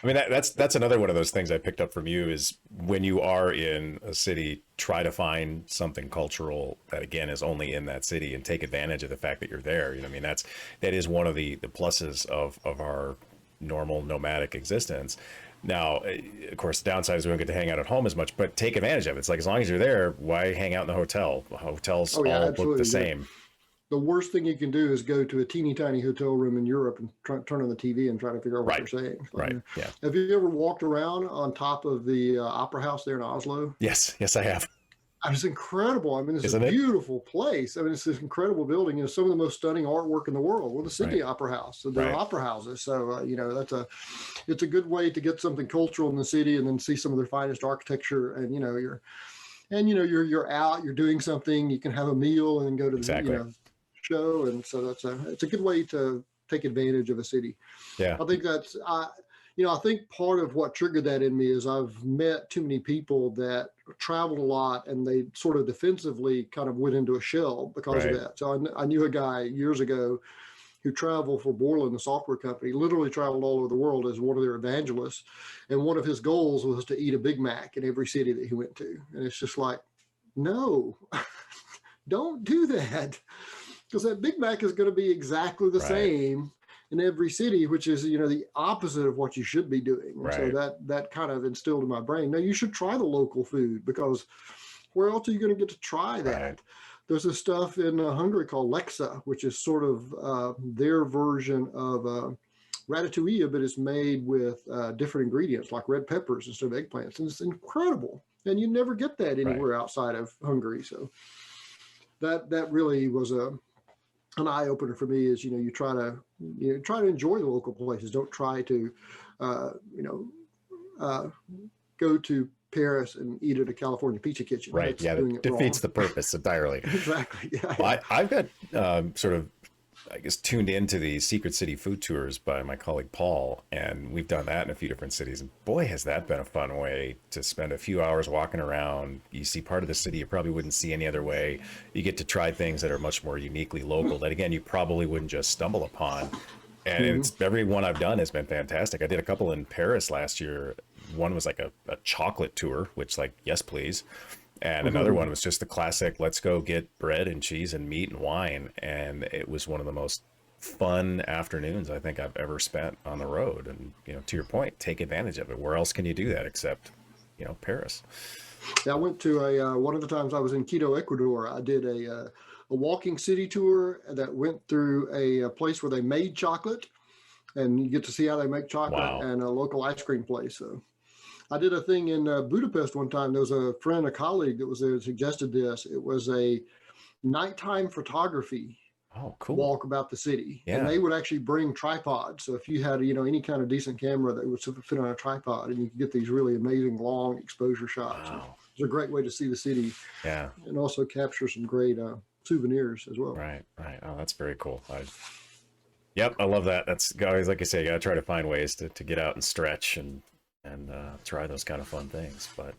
mean, that's another one of those things I picked up from you is when you are in a city, try to find something cultural that, again, is only in that city and take advantage of the fact that you're there. I mean, that is one of the pluses of our normal nomadic existence. Now, of course, the downside is we don't get to hang out at home as much, but take advantage of it. It's like, as long as you're there, why hang out in the hotel? Hotels all look the same. The worst thing you can do is go to a teeny tiny hotel room in Europe and turn on the TV and try to figure out what they're saying. Right. Yeah. Have you ever walked around on top of the opera house there in Oslo? Yes, I have. It's incredible. I mean, it's a beautiful place. I mean, it's this incredible building. Some of the most stunning artwork in the world. Well, the Sydney Opera House. So they're opera houses. So, it's a good way to get something cultural in the city and then see some of their finest architecture. And, you're out, you're doing something, you can have a meal and then go to the, show. And so it's a good way to take advantage of a city. Yeah. I think I think part of what triggered that in me is I've met too many people that traveled a lot and they sort of defensively kind of went into a shell because of that. So I knew a guy years ago who traveled for Borland, the software company, literally traveled all over the world as one of their evangelists. And one of his goals was to eat a Big Mac in every city that he went to. And it's just like, no, don't do that. Because that Big Mac is going to be exactly the same in every city, which is, the opposite of what you should be doing. So that kind of instilled in my brain. Now you should try the local food because where else are you going to get to try that? There's this stuff in Hungary called Lexa, which is sort of their version of ratatouille, but it's made with different ingredients like red peppers instead of eggplants. And it's incredible. And you never get that anywhere outside of Hungary. So that really was an eye opener for me is, you try to enjoy the local places. Don't try to, go to Paris and eat at a California pizza kitchen. Right. That defeats the purpose entirely. Exactly. Yeah. Well, I've got sort of, I guess, tuned into the Secret City food tours by my colleague Paul, and we've done that in a few different cities. And boy, has that been a fun way to spend a few hours walking around. You see part of the city you probably wouldn't see any other way. You get to try things that are much more uniquely local that, again, you probably wouldn't just stumble upon. And every one I've done has been fantastic. I did a couple in Paris last year. One was like a chocolate tour, which, like, yes, please. And another one was just the classic, let's go get bread and cheese and meat and wine. And it was one of the most fun afternoons I think I've ever spent on the road. And, to your point, take advantage of it. Where else can you do that except, Paris? Yeah, I went to one of the times I was in Quito, Ecuador, I did a walking city tour that went through a place where they made chocolate, and you get to see how they make chocolate and a local ice cream place. So I did a thing in Budapest one time. There was a friend, a colleague that was there that suggested this. It was a nighttime photography Oh, cool. walk about the city, and Yeah. they would actually bring tripods. So if you had, any kind of decent camera that would fit on a tripod, and you could get these really amazing long exposure shots. And Wow. it's a great way to see the city Yeah. and also capture some great souvenirs as well. Right. Right. Oh, that's very cool. Yep. I love that. That's always, like I say, you gotta try to find ways to get out and stretch and try those kind of fun things. But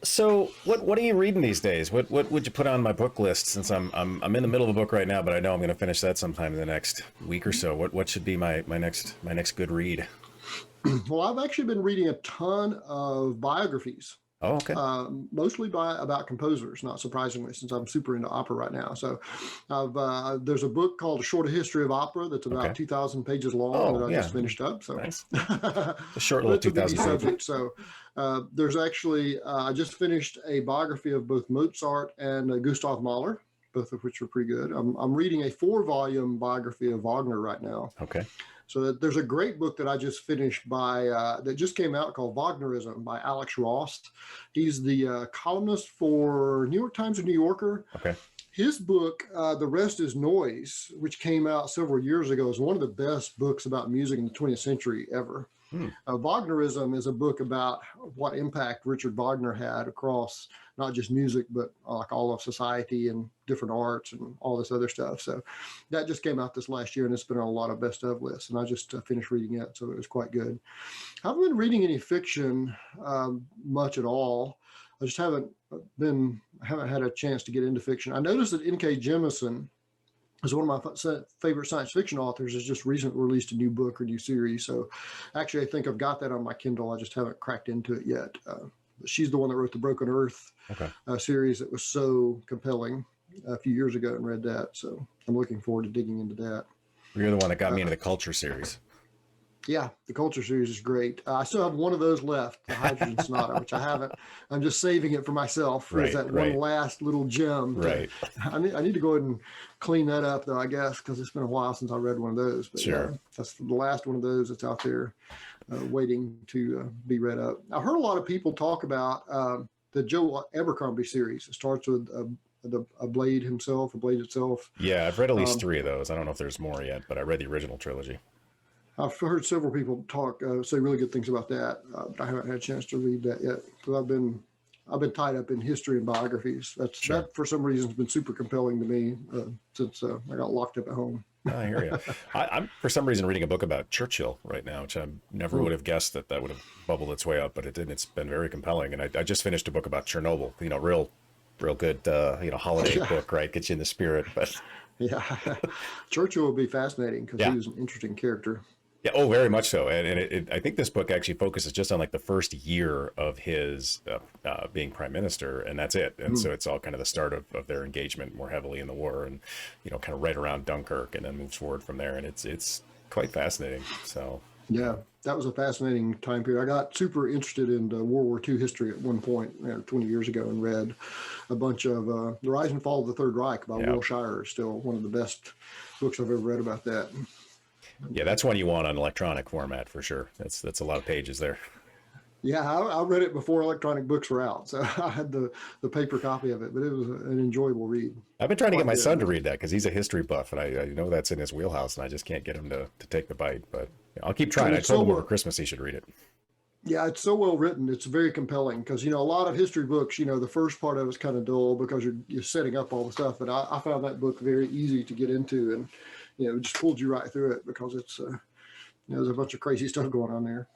so what are you reading these days? What would you put on my book list, since I'm in the middle of a book right now, but I know I'm going to finish that sometime in the next week or so. What should be my next good read? Well, I've actually been reading a ton of biographies. Oh, okay. Mostly about composers, not surprisingly, since I'm super into opera right now. So, there's a book called A Short History of Opera that's about Okay. 2,000 pages long Oh, that I yeah. just finished up. So, Nice. A short little it's a meaty 2,000 pages. subject. So, there's actually I just finished a biography of both Mozart and Gustav Mahler, both of which are pretty good. I'm reading a 4-volume biography of Wagner right now. Okay. So there's a great book that I just finished that just came out called Vognerism by Alex Ross. He's the columnist for New York Times and New Yorker. Okay. His book, The Rest is Noise, which came out several years ago, is one of the best books about music in the 20th century ever. Wagnerism is a book about what impact Richard Wagner had across not just music, but like all of society and different arts and all this other stuff. So that just came out this last year, and it's been on a lot of best of lists. And I just finished reading it, so it was quite good. I haven't been reading any fiction much at all. I just haven't had a chance to get into fiction. I noticed that N.K. Jemisin is one of my favorite science fiction authors, has just recently released a new book or new series. So actually, I think I've got that on my Kindle. I just haven't cracked into it yet. She's the one that wrote the Broken Earth series that was so compelling a few years ago, and read that. So I'm looking forward to digging into that. You're the one that got me into the Culture series. Yeah, the Culture series is great. I still have one of those left, the Hydrogen Sonata, which I haven't. I'm just saving it for myself. Right, As that right. one last little gem. Right. I need to go ahead and clean that up, though, I guess, because it's been a while since I read one of those. But Sure. that's the last one of those that's out there waiting to be read up. I've heard a lot of people talk about the Joe Abercrombie series. It starts with a blade himself, a blade itself. Yeah, I've read at least 3 of those. I don't know if there's more yet, but I read the original trilogy. I've heard several people say really good things about that, but I haven't had a chance to read that yet, because I've been tied up in history and biographies. That for some reason has been super compelling to me since I got locked up at home. I hear you. I'm for some reason reading a book about Churchill right now, which I never would have guessed that would have bubbled its way up, but it did. It's been very compelling. And I just finished a book about Chernobyl. Real good. Holiday book, right? Gets you in the spirit. But yeah, Churchill would be fascinating because he was an interesting character. yeah, oh, very much so. And I think this book actually focuses just on like the first year of his being prime minister, and that's it. And so it's all kind of the start of their engagement more heavily in the war, and kind of right around Dunkirk, and then moves forward from there. And it's quite fascinating. So yeah, that was a fascinating time period. I got super interested in World War II history at one point, 20 years ago, and read a bunch of The Rise and Fall of the Third Reich by Will Shirer. Still one of the best books I've ever read about that. Yeah, that's one you want on electronic format for sure. That's a lot of pages there. Yeah, I read it before electronic books were out, so I had the paper copy of it, but it was an enjoyable read. I've been trying to get my son to read that because he's a history buff, and I know that's in his wheelhouse, and I just can't get him to take the bite. But I'll keep trying. I told him over Christmas he should read it. Yeah, it's so well written. It's very compelling because, a lot of history books, the first part of it's kind of dull because you're setting up all the stuff. But I found that book very easy to get into, and it just pulled you right through it because it's there's a bunch of crazy stuff going on there.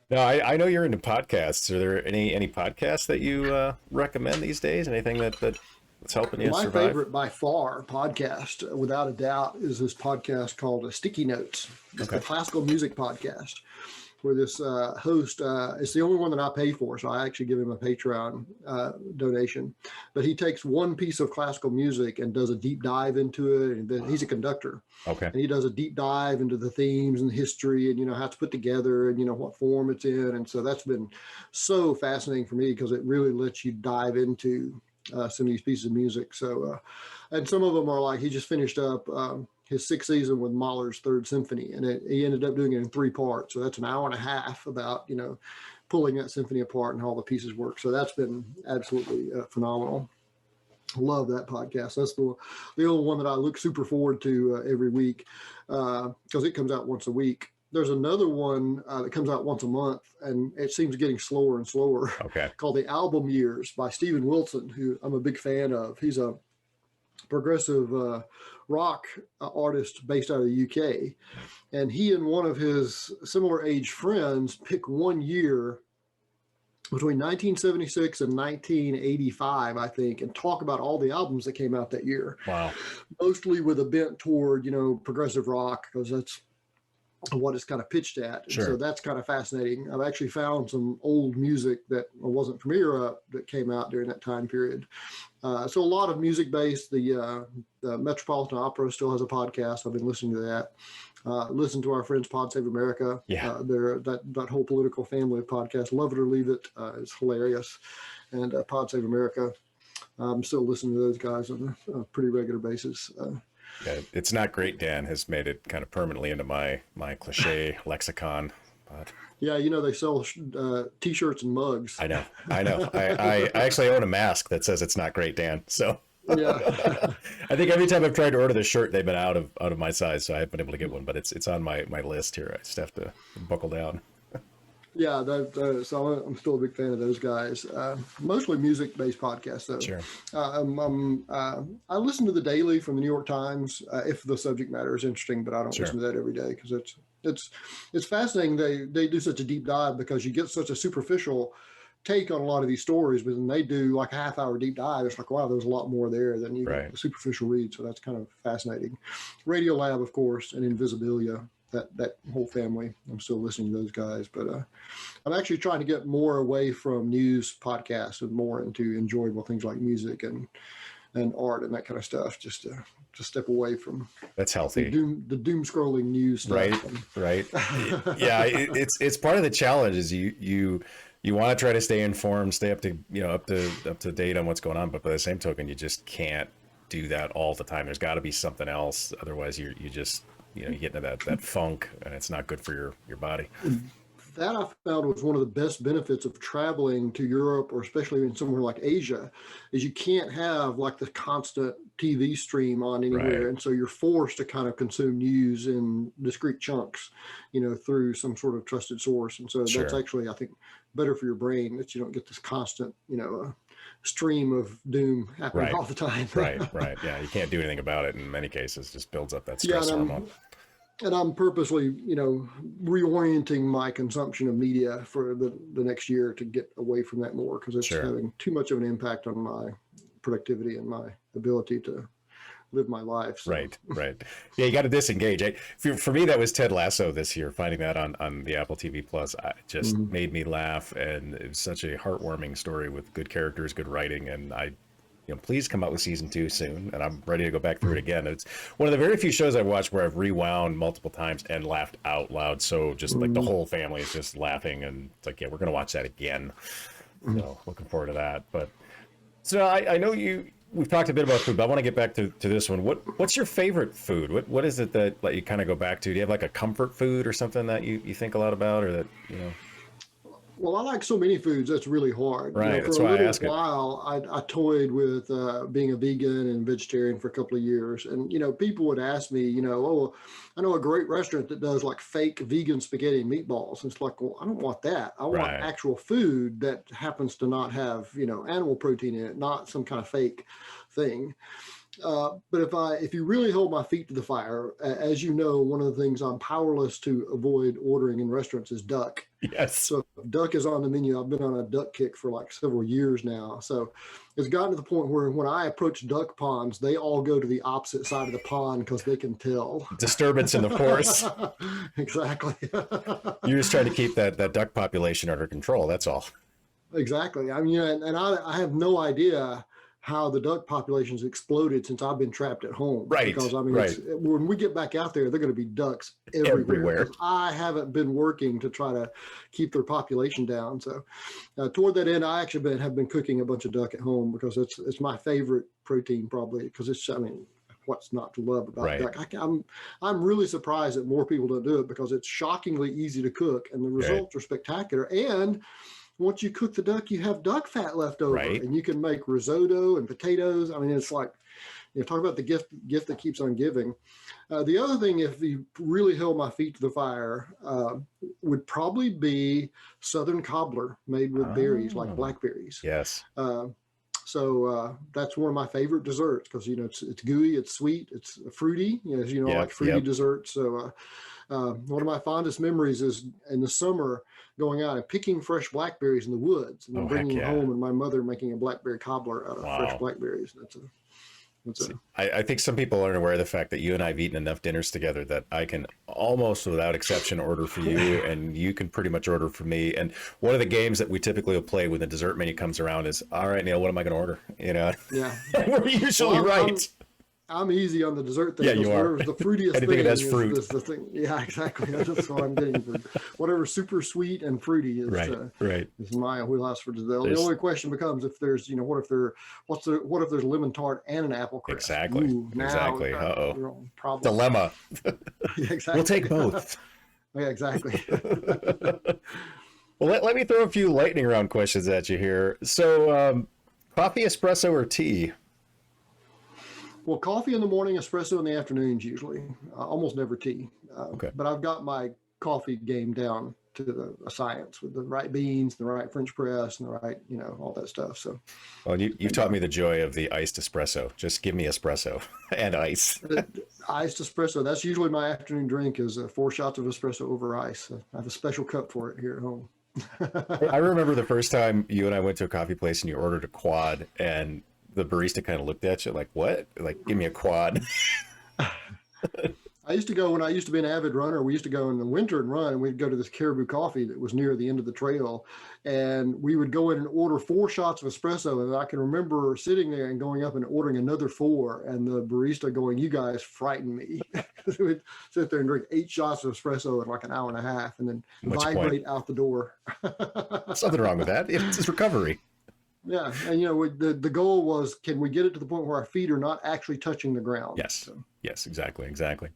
Now, I know you're into podcasts. Are there any podcasts that you recommend these days? Anything that's helping you survive? My favorite by far podcast, without a doubt, is this podcast called Sticky Notes. It's the classical music podcast, where this host, it's the only one that I pay for, so I actually give him a Patreon donation. But he takes one piece of classical music and does a deep dive into it. And then he's a conductor. Okay. And he does a deep dive into the themes and the history and, how it's put together and, what form it's in. And so that's been so fascinating for me because it really lets you dive into some of these pieces of music. So, and some of them are like, he just finished up his 6th season with Mahler's Third Symphony, and he ended up doing it in 3 parts. So that's an hour and a half about, pulling that symphony apart and how all the pieces work. So that's been absolutely phenomenal. Love that podcast. That's the old one that I look super forward to every week because it comes out once a week. There's another one that comes out once a month, and it seems getting slower and slower. Okay. Called The Album Years by Steven Wilson, who I'm a big fan of. He's a progressive rock artist based out of the UK, and he and one of his similar age friends pick one year between 1976 and 1985, I think, and talk about all the albums that came out that year. Wow. Mostly with a bent toward, progressive rock, because that's what it's kind of pitched at. Sure. So that's kind of fascinating. I've actually found some old music that I wasn't familiar that came out during that time period. So a lot of music based. The Metropolitan Opera still has a podcast. I've been listening to that. Listen to our friends Pod Save America. Yeah. That whole political family of podcasts. Love It or Leave It is hilarious. And Pod Save America. I'm still listening to those guys on a pretty regular basis. Yeah, It's Not Great, Dan, has made it kind of permanently into my cliche lexicon. But yeah, they sell T-shirts and mugs. I know. I actually own a mask that says "It's Not Great, Dan." So yeah, I think every time I've tried to order the shirt, they've been out of my size, so I haven't been able to get one. But it's on my list here. I just have to buckle down. Yeah, so I'm still a big fan of those guys. Mostly music-based podcasts, though. Sure. I listen to the Daily from the New York Times if the subject matter is interesting, but I don't Sure. listen to that every day because it's fascinating. They do such a deep dive because you get such a superficial take on a lot of these stories, but then they do like a half-hour deep dive. It's like, wow, there's a lot more there than you Right. the superficial read. So that's kind of fascinating. Radio Lab, of course, and Invisibilia. That whole family. I'm still listening to those guys, but I'm actually trying to get more away from news podcasts and more into enjoyable things like music and art and that kind of stuff. Just to step away from That's healthy. the doom scrolling news stuff. Right. Yeah, it's part of the challenge is you want to try to stay informed, stay up to date on what's going on, but by the same token, you just can't do that all the time. There's got to be something else, otherwise you just you get into that funk, and it's not good for your body. That I found was one of the best benefits of traveling to Europe, or especially in somewhere like Asia, is you can't have like the constant TV stream on anywhere. Right. And so you're forced to kind of consume news in discrete chunks, through some sort of trusted source. And so Sure. That's actually, I think, better for your brain that you don't get this constant, stream of doom happening Right. all the time. Right. Yeah, you can't do anything about it in many cases. Just builds up that stress hormone. And I'm purposely, reorienting my consumption of media for the next year to get away from that more because it's Sure. having too much of an impact on my productivity and my ability to live my life. So. Right. Yeah, you got to disengage. For me, that was Ted Lasso this year. Finding that on the Apple TV Plus just made me laugh, and it was such a heartwarming story with good characters, good writing, and please come out with season 2 soon, and I'm ready to go back through it again. It's one of the very few shows I've watched where I've rewound multiple times and laughed out loud. So just like the whole family is just laughing, and it's like, yeah, we're going to watch that again. So looking forward to that. But so I know we've talked a bit about food, but I want to get back to this one. What's your favorite food? What is it that you kind of go back to? Do you have like a comfort food or something that you think a lot about, or that, Well, I like so many foods. That's really hard. Right. That's for why I a ask it. little while, I toyed with being a vegan and vegetarian for a couple of years. And, people would ask me, oh, I know a great restaurant that does like fake vegan spaghetti and meatballs. And it's like, well, I don't want that. I want Right. actual food that happens to not have, animal protein in it, not some kind of fake thing. But if you really hold my feet to the fire, as you know, one of the things I'm powerless to avoid ordering in restaurants is duck. Yes. So if duck is on the menu. I've been on a duck kick for like several years now. So it's gotten to the point where when I approach duck ponds, they all go to the opposite side of the pond because they can tell. Disturbance in the forest. Exactly. You're just trying to keep that duck population under control. That's all. Exactly. I mean, and I have no idea how the duck populations exploded since I've been trapped at home. Right, Because I mean, right. when we get back out there, they're going to be ducks everywhere. Because I haven't been working to try to keep their population down. So toward that end, I actually have been cooking a bunch of duck at home because it's my favorite protein, probably, because it's, I mean, what's not to love about duck? I'm really surprised that more people don't do it, because it's shockingly easy to cook and the results are spectacular. And once you cook the duck, you have duck fat left over, and you can make risotto and potatoes. I mean, it's like, talk about the gift that keeps on giving. The other thing, if you really held my feet to the fire, would probably be Southern cobbler made with berries like blackberries. Yes. So that's one of my favorite desserts, because it's gooey, it's sweet, it's fruity. As you know, I like fruity desserts. So one of my fondest memories is in the summer going out and picking fresh blackberries in the woods and then bringing them home, and my mother making a blackberry cobbler out of fresh blackberries. I think some people aren't aware of the fact that you and I have eaten enough dinners together that I can almost without exception order for you, and you can pretty much order for me. And one of the games that we typically will play when the dessert menu comes around is, all right, Neal, what am I going to order? Yeah. We're usually right. I'm easy on the dessert thing. Yeah, you are. The fruitiest Anything thing that has fruit. is the thing. Yeah, exactly. That's what I'm getting for whatever super sweet and fruity is. Is my wheelhouse for dessert. The only question becomes if there's, what if there's lemon tart and an apple crisp? Exactly. Ooh, exactly. Problem. Dilemma. Yeah, exactly. We'll take both. Yeah, exactly. Well, let me throw a few lightning round questions at you here. So, coffee, espresso, or tea? Well, coffee in the morning, espresso in the afternoons usually. Almost never tea. But I've got my coffee game down to a science, with the right beans, the right French press, and the right, all that stuff. So, well, you've taught me the joy of the iced espresso. Just give me espresso and ice. Iced espresso. That's usually my afternoon drink, is 4 shots of espresso over ice. I have a special cup for it here at home. I remember the first time you and I went to a coffee place and you ordered a quad, and the barista kind of looked at you like, what? Like, give me a quad. I used to go, when I used to be an avid runner, we used to go in the winter and run, and we'd go to this Caribou Coffee that was near the end of the trail. And we would go in and order 4 shots of espresso. And I can remember sitting there and going up and ordering another 4, and the barista going, "You guys frighten me." We'd sit there and drink 8 shots of espresso in like an hour and a half, and then vibrate out the door. Something wrong with that. It's just recovery. Yeah. And, the goal was, can we get it to the point where our feet are not actually touching the ground? Yes. Yes, exactly.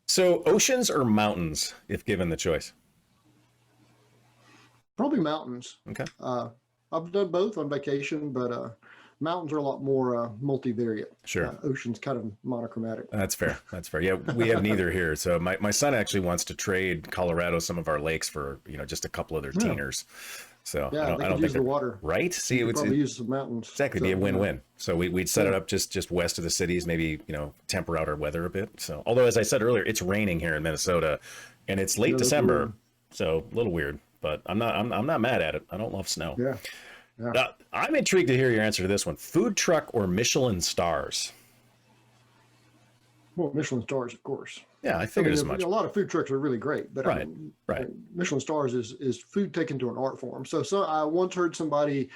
So, oceans or mountains, if given the choice? Probably mountains. Okay. I've done both on vacation, but mountains are a lot more multivariate. Sure. Ocean's kind of monochromatic. That's fair. Yeah, we have neither here. So my son actually wants to trade Colorado, some of our lakes, for just a couple of their teeners. So yeah, I don't think the water. Right? See, it would probably use some mountains. Exactly, be a win-win. So we'd set it up just west of the cities, maybe temper out our weather a bit. So although, as I said earlier, it's raining here in Minnesota, and it's late December, so a little weird. But I'm not mad at it. I don't love snow. Yeah. Now, I'm intrigued to hear your answer to this one: food truck or Michelin stars? Well, Michelin stars, of course. Yeah, I figured as much. A lot of food trucks are really great, but right. Michelin stars is food taken to an art form. So I once heard somebody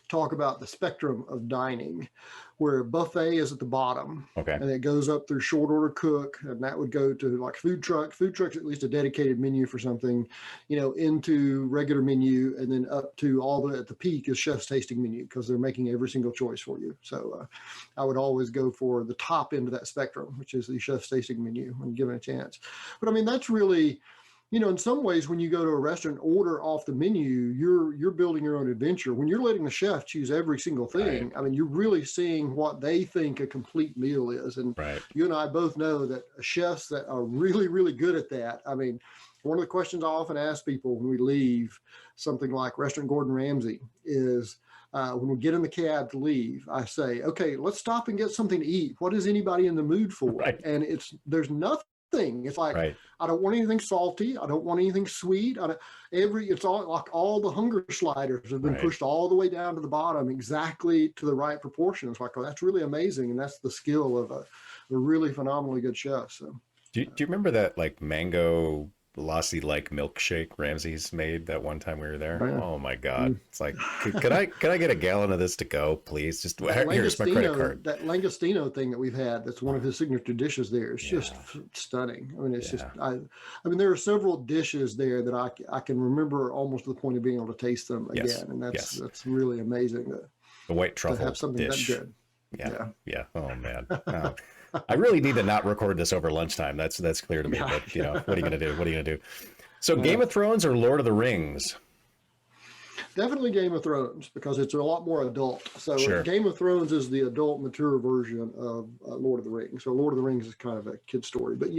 talk about the spectrum of dining, where buffet is at the bottom, and it goes up through short order cook, and that would go to like food truck. Food truck's at least a dedicated menu for something, into regular menu, and then up to all the at the peak is chef's tasting menu, because they're making every single choice for you. So I would always go for the top end of that spectrum, which is the chef's tasting menu, when given a chance. But I mean, that's really, in some ways, when you go to a restaurant, order off the menu, you're building your own adventure. When you're letting the chef choose every single thing, I mean, you're really seeing what they think a complete meal is. And you and I both know that chefs that are really, really good at that. I mean, one of the questions I often ask people when we leave something like Restaurant Gordon Ramsay is, when we get in the cab to leave, I say, okay, let's stop and get something to eat. What is anybody in the mood for? And there's nothing. It's like, I don't want anything salty. I don't want anything sweet. It's all like all the hunger sliders have been pushed all the way down to the bottom, exactly to the right proportion. It's like, oh, that's really amazing. And that's the skill of a really phenomenally good chef. So, do you remember that like mango, Lassie like milkshake Ramsey's made that one time we were there. Oh, yeah. Oh my God. It's like, could I get a gallon of this to go, please? Just here's my credit card. That Langostino thing that we've had, that's one of his signature dishes there. It's just stunning. I mean, it's just, I mean, there are several dishes there that I can remember almost to the point of being able to taste them again. And that's really amazing the white to truffle have something dish. that good. Yeah. Oh man. I really need to not record this over lunchtime. That's clear to me. But what are you gonna do? What are you gonna do? So, Game of Thrones or Lord of the Rings? Definitely Game of Thrones, because it's a lot more adult. So Sure. Game of Thrones is the adult, mature version of Lord of the Rings. So Lord of the Rings is kind of a kid story. But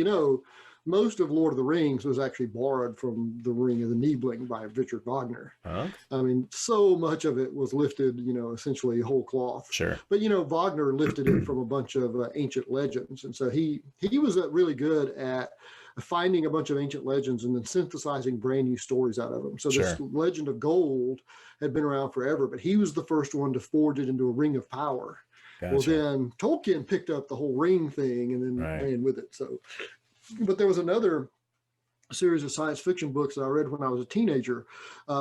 most of Lord of the Rings was actually borrowed from The Ring of the Niebling by Richard Wagner. Huh? I mean, so much of it was lifted, essentially whole cloth. Sure. But Wagner lifted it from a bunch of ancient legends, and so he was really good at finding a bunch of ancient legends and then synthesizing brand new stories out of them. So Sure. this legend of gold had been around forever, but he was the first one to forge it into a ring of power. Gotcha. Well, then Tolkien picked up the whole ring thing and then ran with it. So, but there was another series of science fiction books that I read when I was a teenager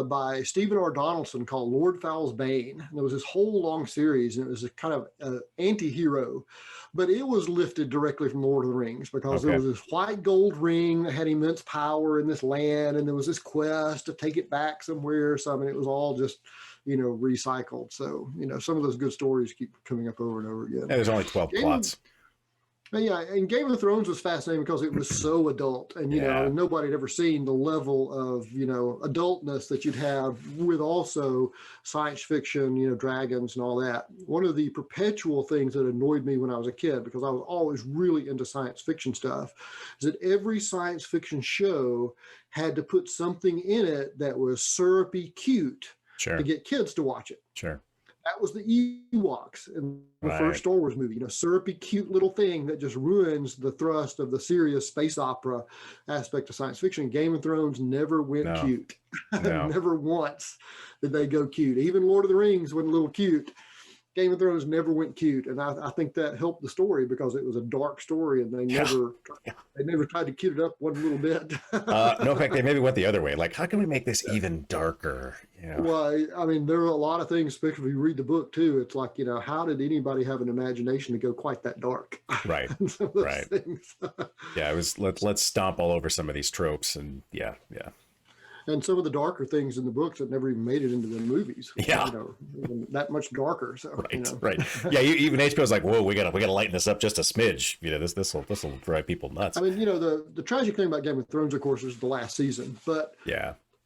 by Stephen R. Donaldson called Lord Fowl's Bane. And there was this whole long series, and it was a kind of anti-hero, but it was lifted directly from Lord of the Rings, because there was this white gold ring that had immense power in this land, and there was this quest to take it back somewhere. So, I mean, it was all just, recycled. So, some of those good stories keep coming up over and over again. Yeah, there's only 12 plots. Yeah, and Game of Thrones was fascinating because it was so adult, and nobody had ever seen the level of adultness that you'd have with also science fiction, dragons and all that. One of the perpetual things that annoyed me when I was a kid, because I was always really into science fiction stuff, is that every science fiction show had to put something in it that was syrupy cute to get kids to watch it. Sure. That was the Ewoks in the first Star Wars movie, syrupy, cute little thing that just ruins the thrust of the serious space opera aspect of science fiction. Game of Thrones never went cute. Never once did they go cute. Even Lord of the Rings went a little cute. Game of Thrones never went cute, and I think that helped the story, because it was a dark story, and they never tried to cute it up one little bit. No, in fact, they maybe went the other way. Like, how can we make this even darker? Well, I mean, there are a lot of things, especially if you read the book too. It's like, how did anybody have an imagination to go quite that dark? Right. Right. Yeah, it was let's stomp all over some of these tropes, and yeah. And some of the darker things in the books that never even made it into the movies. That much darker. So right. Yeah, even HBO's like, whoa, we gotta lighten this up just a smidge. This will drive people nuts. I mean, the tragic thing about Game of Thrones, of course, is the last season. But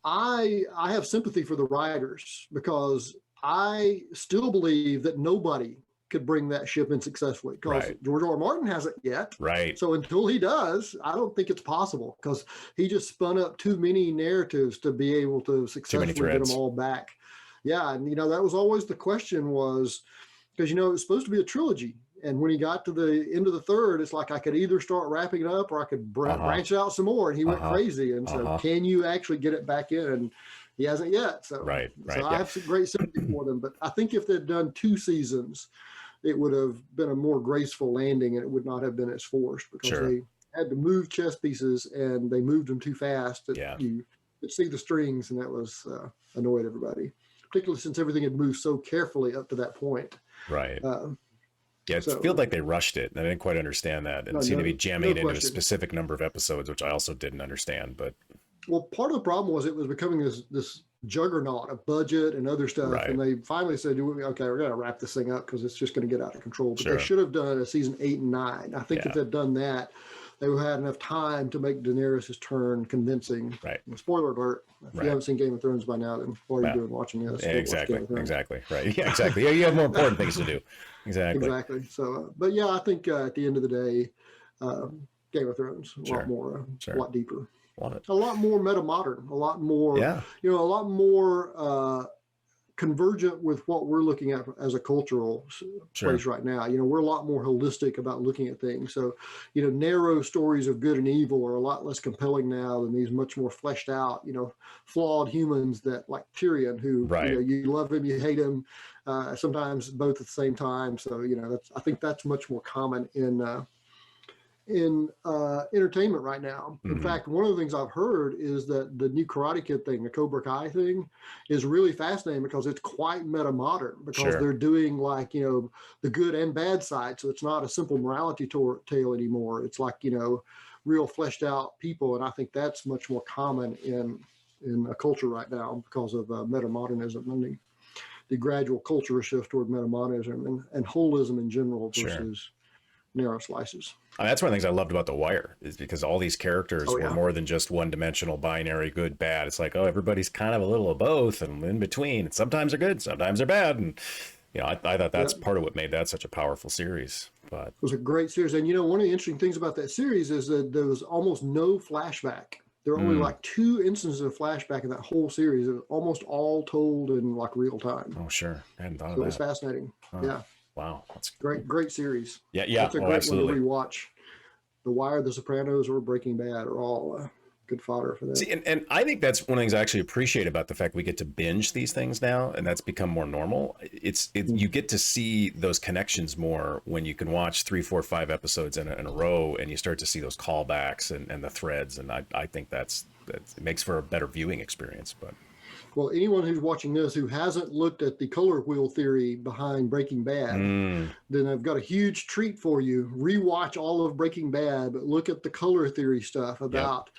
I have sympathy for the writers, because I still believe that nobody could bring that ship in successfully, because George R. R. Martin hasn't yet. Right. So until he does, I don't think it's possible, because he just spun up too many narratives to be able to successfully get them all back. Yeah, and that was always the question, was because it was supposed to be a trilogy, and when he got to the end of the third, it's like I could either start wrapping it up or I could branch it out some more, and he went crazy. And so, can you actually get it back in? And he hasn't yet. So I have some great sympathy for them, but I think if they'd done 2 seasons, it would have been a more graceful landing, and it would not have been as forced, because they had to move chess pieces, and they moved them too fast that you could see the strings, and that was annoyed everybody, particularly since everything had moved so carefully up to that point. Right. It feels like they rushed it. I didn't quite understand that. It seemed to be jamming it into a specific number of episodes, which I also didn't understand. But part of the problem was it was becoming this juggernaut of budget and other stuff, and they finally said, okay, we're going to wrap this thing up, because it's just going to get out of control. But they should have done a season 8 and 9. I think if they'd done that, they would have had enough time to make Daenerys' turn convincing. Right. Spoiler alert: if you haven't seen Game of Thrones by now, then what are you doing watching this? Exactly. Right. Yeah, exactly. You have more important things to do. Exactly. So, but yeah, I think at the end of the day, Game of Thrones a lot more, a lot deeper. A lot more meta-modern, a lot more, a lot more convergent with what we're looking at as a cultural place right now. We're a lot more holistic about looking at things. So, narrow stories of good and evil are a lot less compelling now than these much more fleshed out, flawed humans that, like Tyrion, who, you love him, you hate him, sometimes both at the same time. So, I think that's much more common in in entertainment right now. In Mm-hmm. fact, one of the things I've heard is that the new Karate Kid thing, the Cobra Kai thing, is really fascinating because it's quite meta modern, because Sure. they're doing like, the good and bad side. So it's not a simple morality tale anymore. It's like, real fleshed out people. And I think that's much more common in a culture right now because of meta modernism and the gradual cultural shift toward meta modernism and holism in general Sure. versus narrow slices. I mean, that's one of the things I loved about The Wire, is because all these characters Oh, were yeah. more than just one-dimensional, binary, good, bad. It's like, oh, everybody's kind of a little of both and in between. And sometimes they're good, sometimes they're bad. And, I thought that's part of what made that such a powerful series. But It was a great series. And, one of the interesting things about that series is that there was almost no flashback. There were only like 2 instances of flashback in that whole series. It was almost all told in like real time. oh, sure, I hadn't thought of So it that. was fascinating. Yeah. Wow, that's Great series. yeah, That's a great absolutely. one to rewatch. The Wire, The Sopranos, or Breaking Bad are all good fodder for that. See, and I think that's one of the things I actually appreciate about the fact we get to binge these things now, and that's become more normal. You get to see those connections more when you can watch 3, 4, 5 episodes in a row, and you start to see those callbacks and the threads. And I think that it makes for a better viewing experience. But Well, anyone who's watching this who hasn't looked at the color wheel theory behind Breaking Bad, then I've got a huge treat for you. Rewatch all of Breaking Bad, but look at the color theory stuff about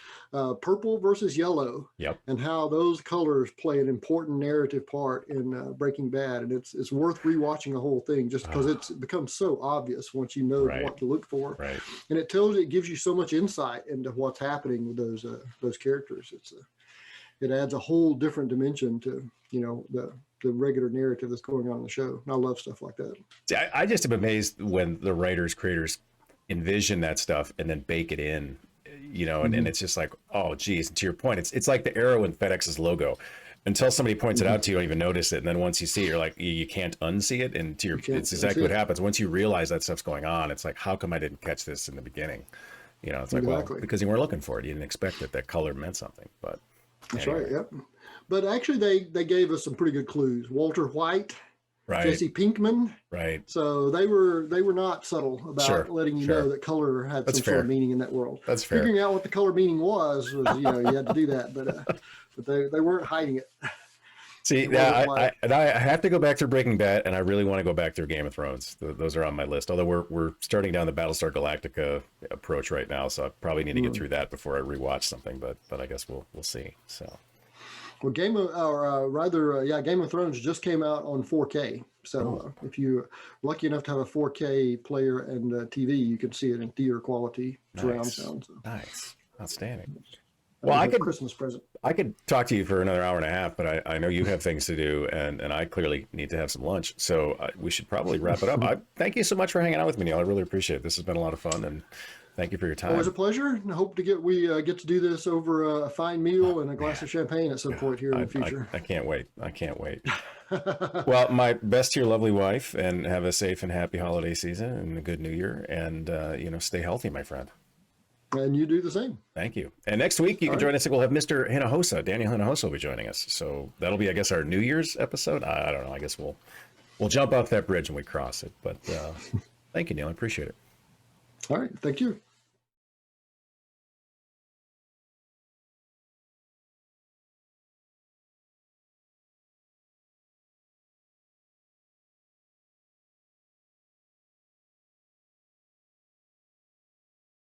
purple versus yellow, and how those colors play an important narrative part in Breaking Bad. And it's worth rewatching the whole thing just because it's become so obvious once you know what to look for. Right. And it gives you so much insight into what's happening with those characters. It adds a whole different dimension to, the regular narrative that's going on in the show. And I love stuff like that. See, I just am amazed when the creators envision that stuff and then bake it in, and it's just like, oh, geez. And to your point, it's like the arrow in FedEx's logo. Until somebody points it out to you, you don't even notice it. And then once you see it, you're like, you can't unsee it. And it's exactly what happens. Once you realize that stuff's going on, it's like, how come I didn't catch this in the beginning? It's like, well, because you weren't looking for it. You didn't expect it. That color meant something. But that's right. Yep. But actually, they gave us some pretty good clues. Walter White, Jesse Pinkman. Right. So they were not subtle about letting you know that color had some sort of meaning in that world. That's fair. Figuring out what the color meaning was, you had to do that, but they weren't hiding it. See, I have to go back through Breaking Bad, and I really want to go back through Game of Thrones. Those are on my list. Although we're starting down the Battlestar Galactica approach right now, so I probably need to get through that before I rewatch something. But I guess we'll see. So. Well, Game of Thrones just came out on 4K. So if you're lucky enough to have a 4K player and TV, you can see it in theater quality surround sound. So. Nice, outstanding. Well, Christmas present. I could talk to you for another hour and a half, but I know you have things to do, and I clearly need to have some lunch. So we should probably wrap it up. Thank you so much for hanging out with me, Neal. I really appreciate it. This has been a lot of fun, and thank you for your time. Always a pleasure. I hope we get to do this over a fine meal and a glass of champagne at some point here in the future. I can't wait. Well, my best to your lovely wife, and have a safe and happy holiday season and a good New Year, and stay healthy, my friend. And you do the same. Thank you. And next week you can join us. We'll have Mr. Hinojosa, Daniel Hinojosa will be joining us. So that'll be, I guess, our New Year's episode. I don't know. I guess we'll jump off that bridge when we cross it. But thank you, Neal. I appreciate it. All right. Thank you.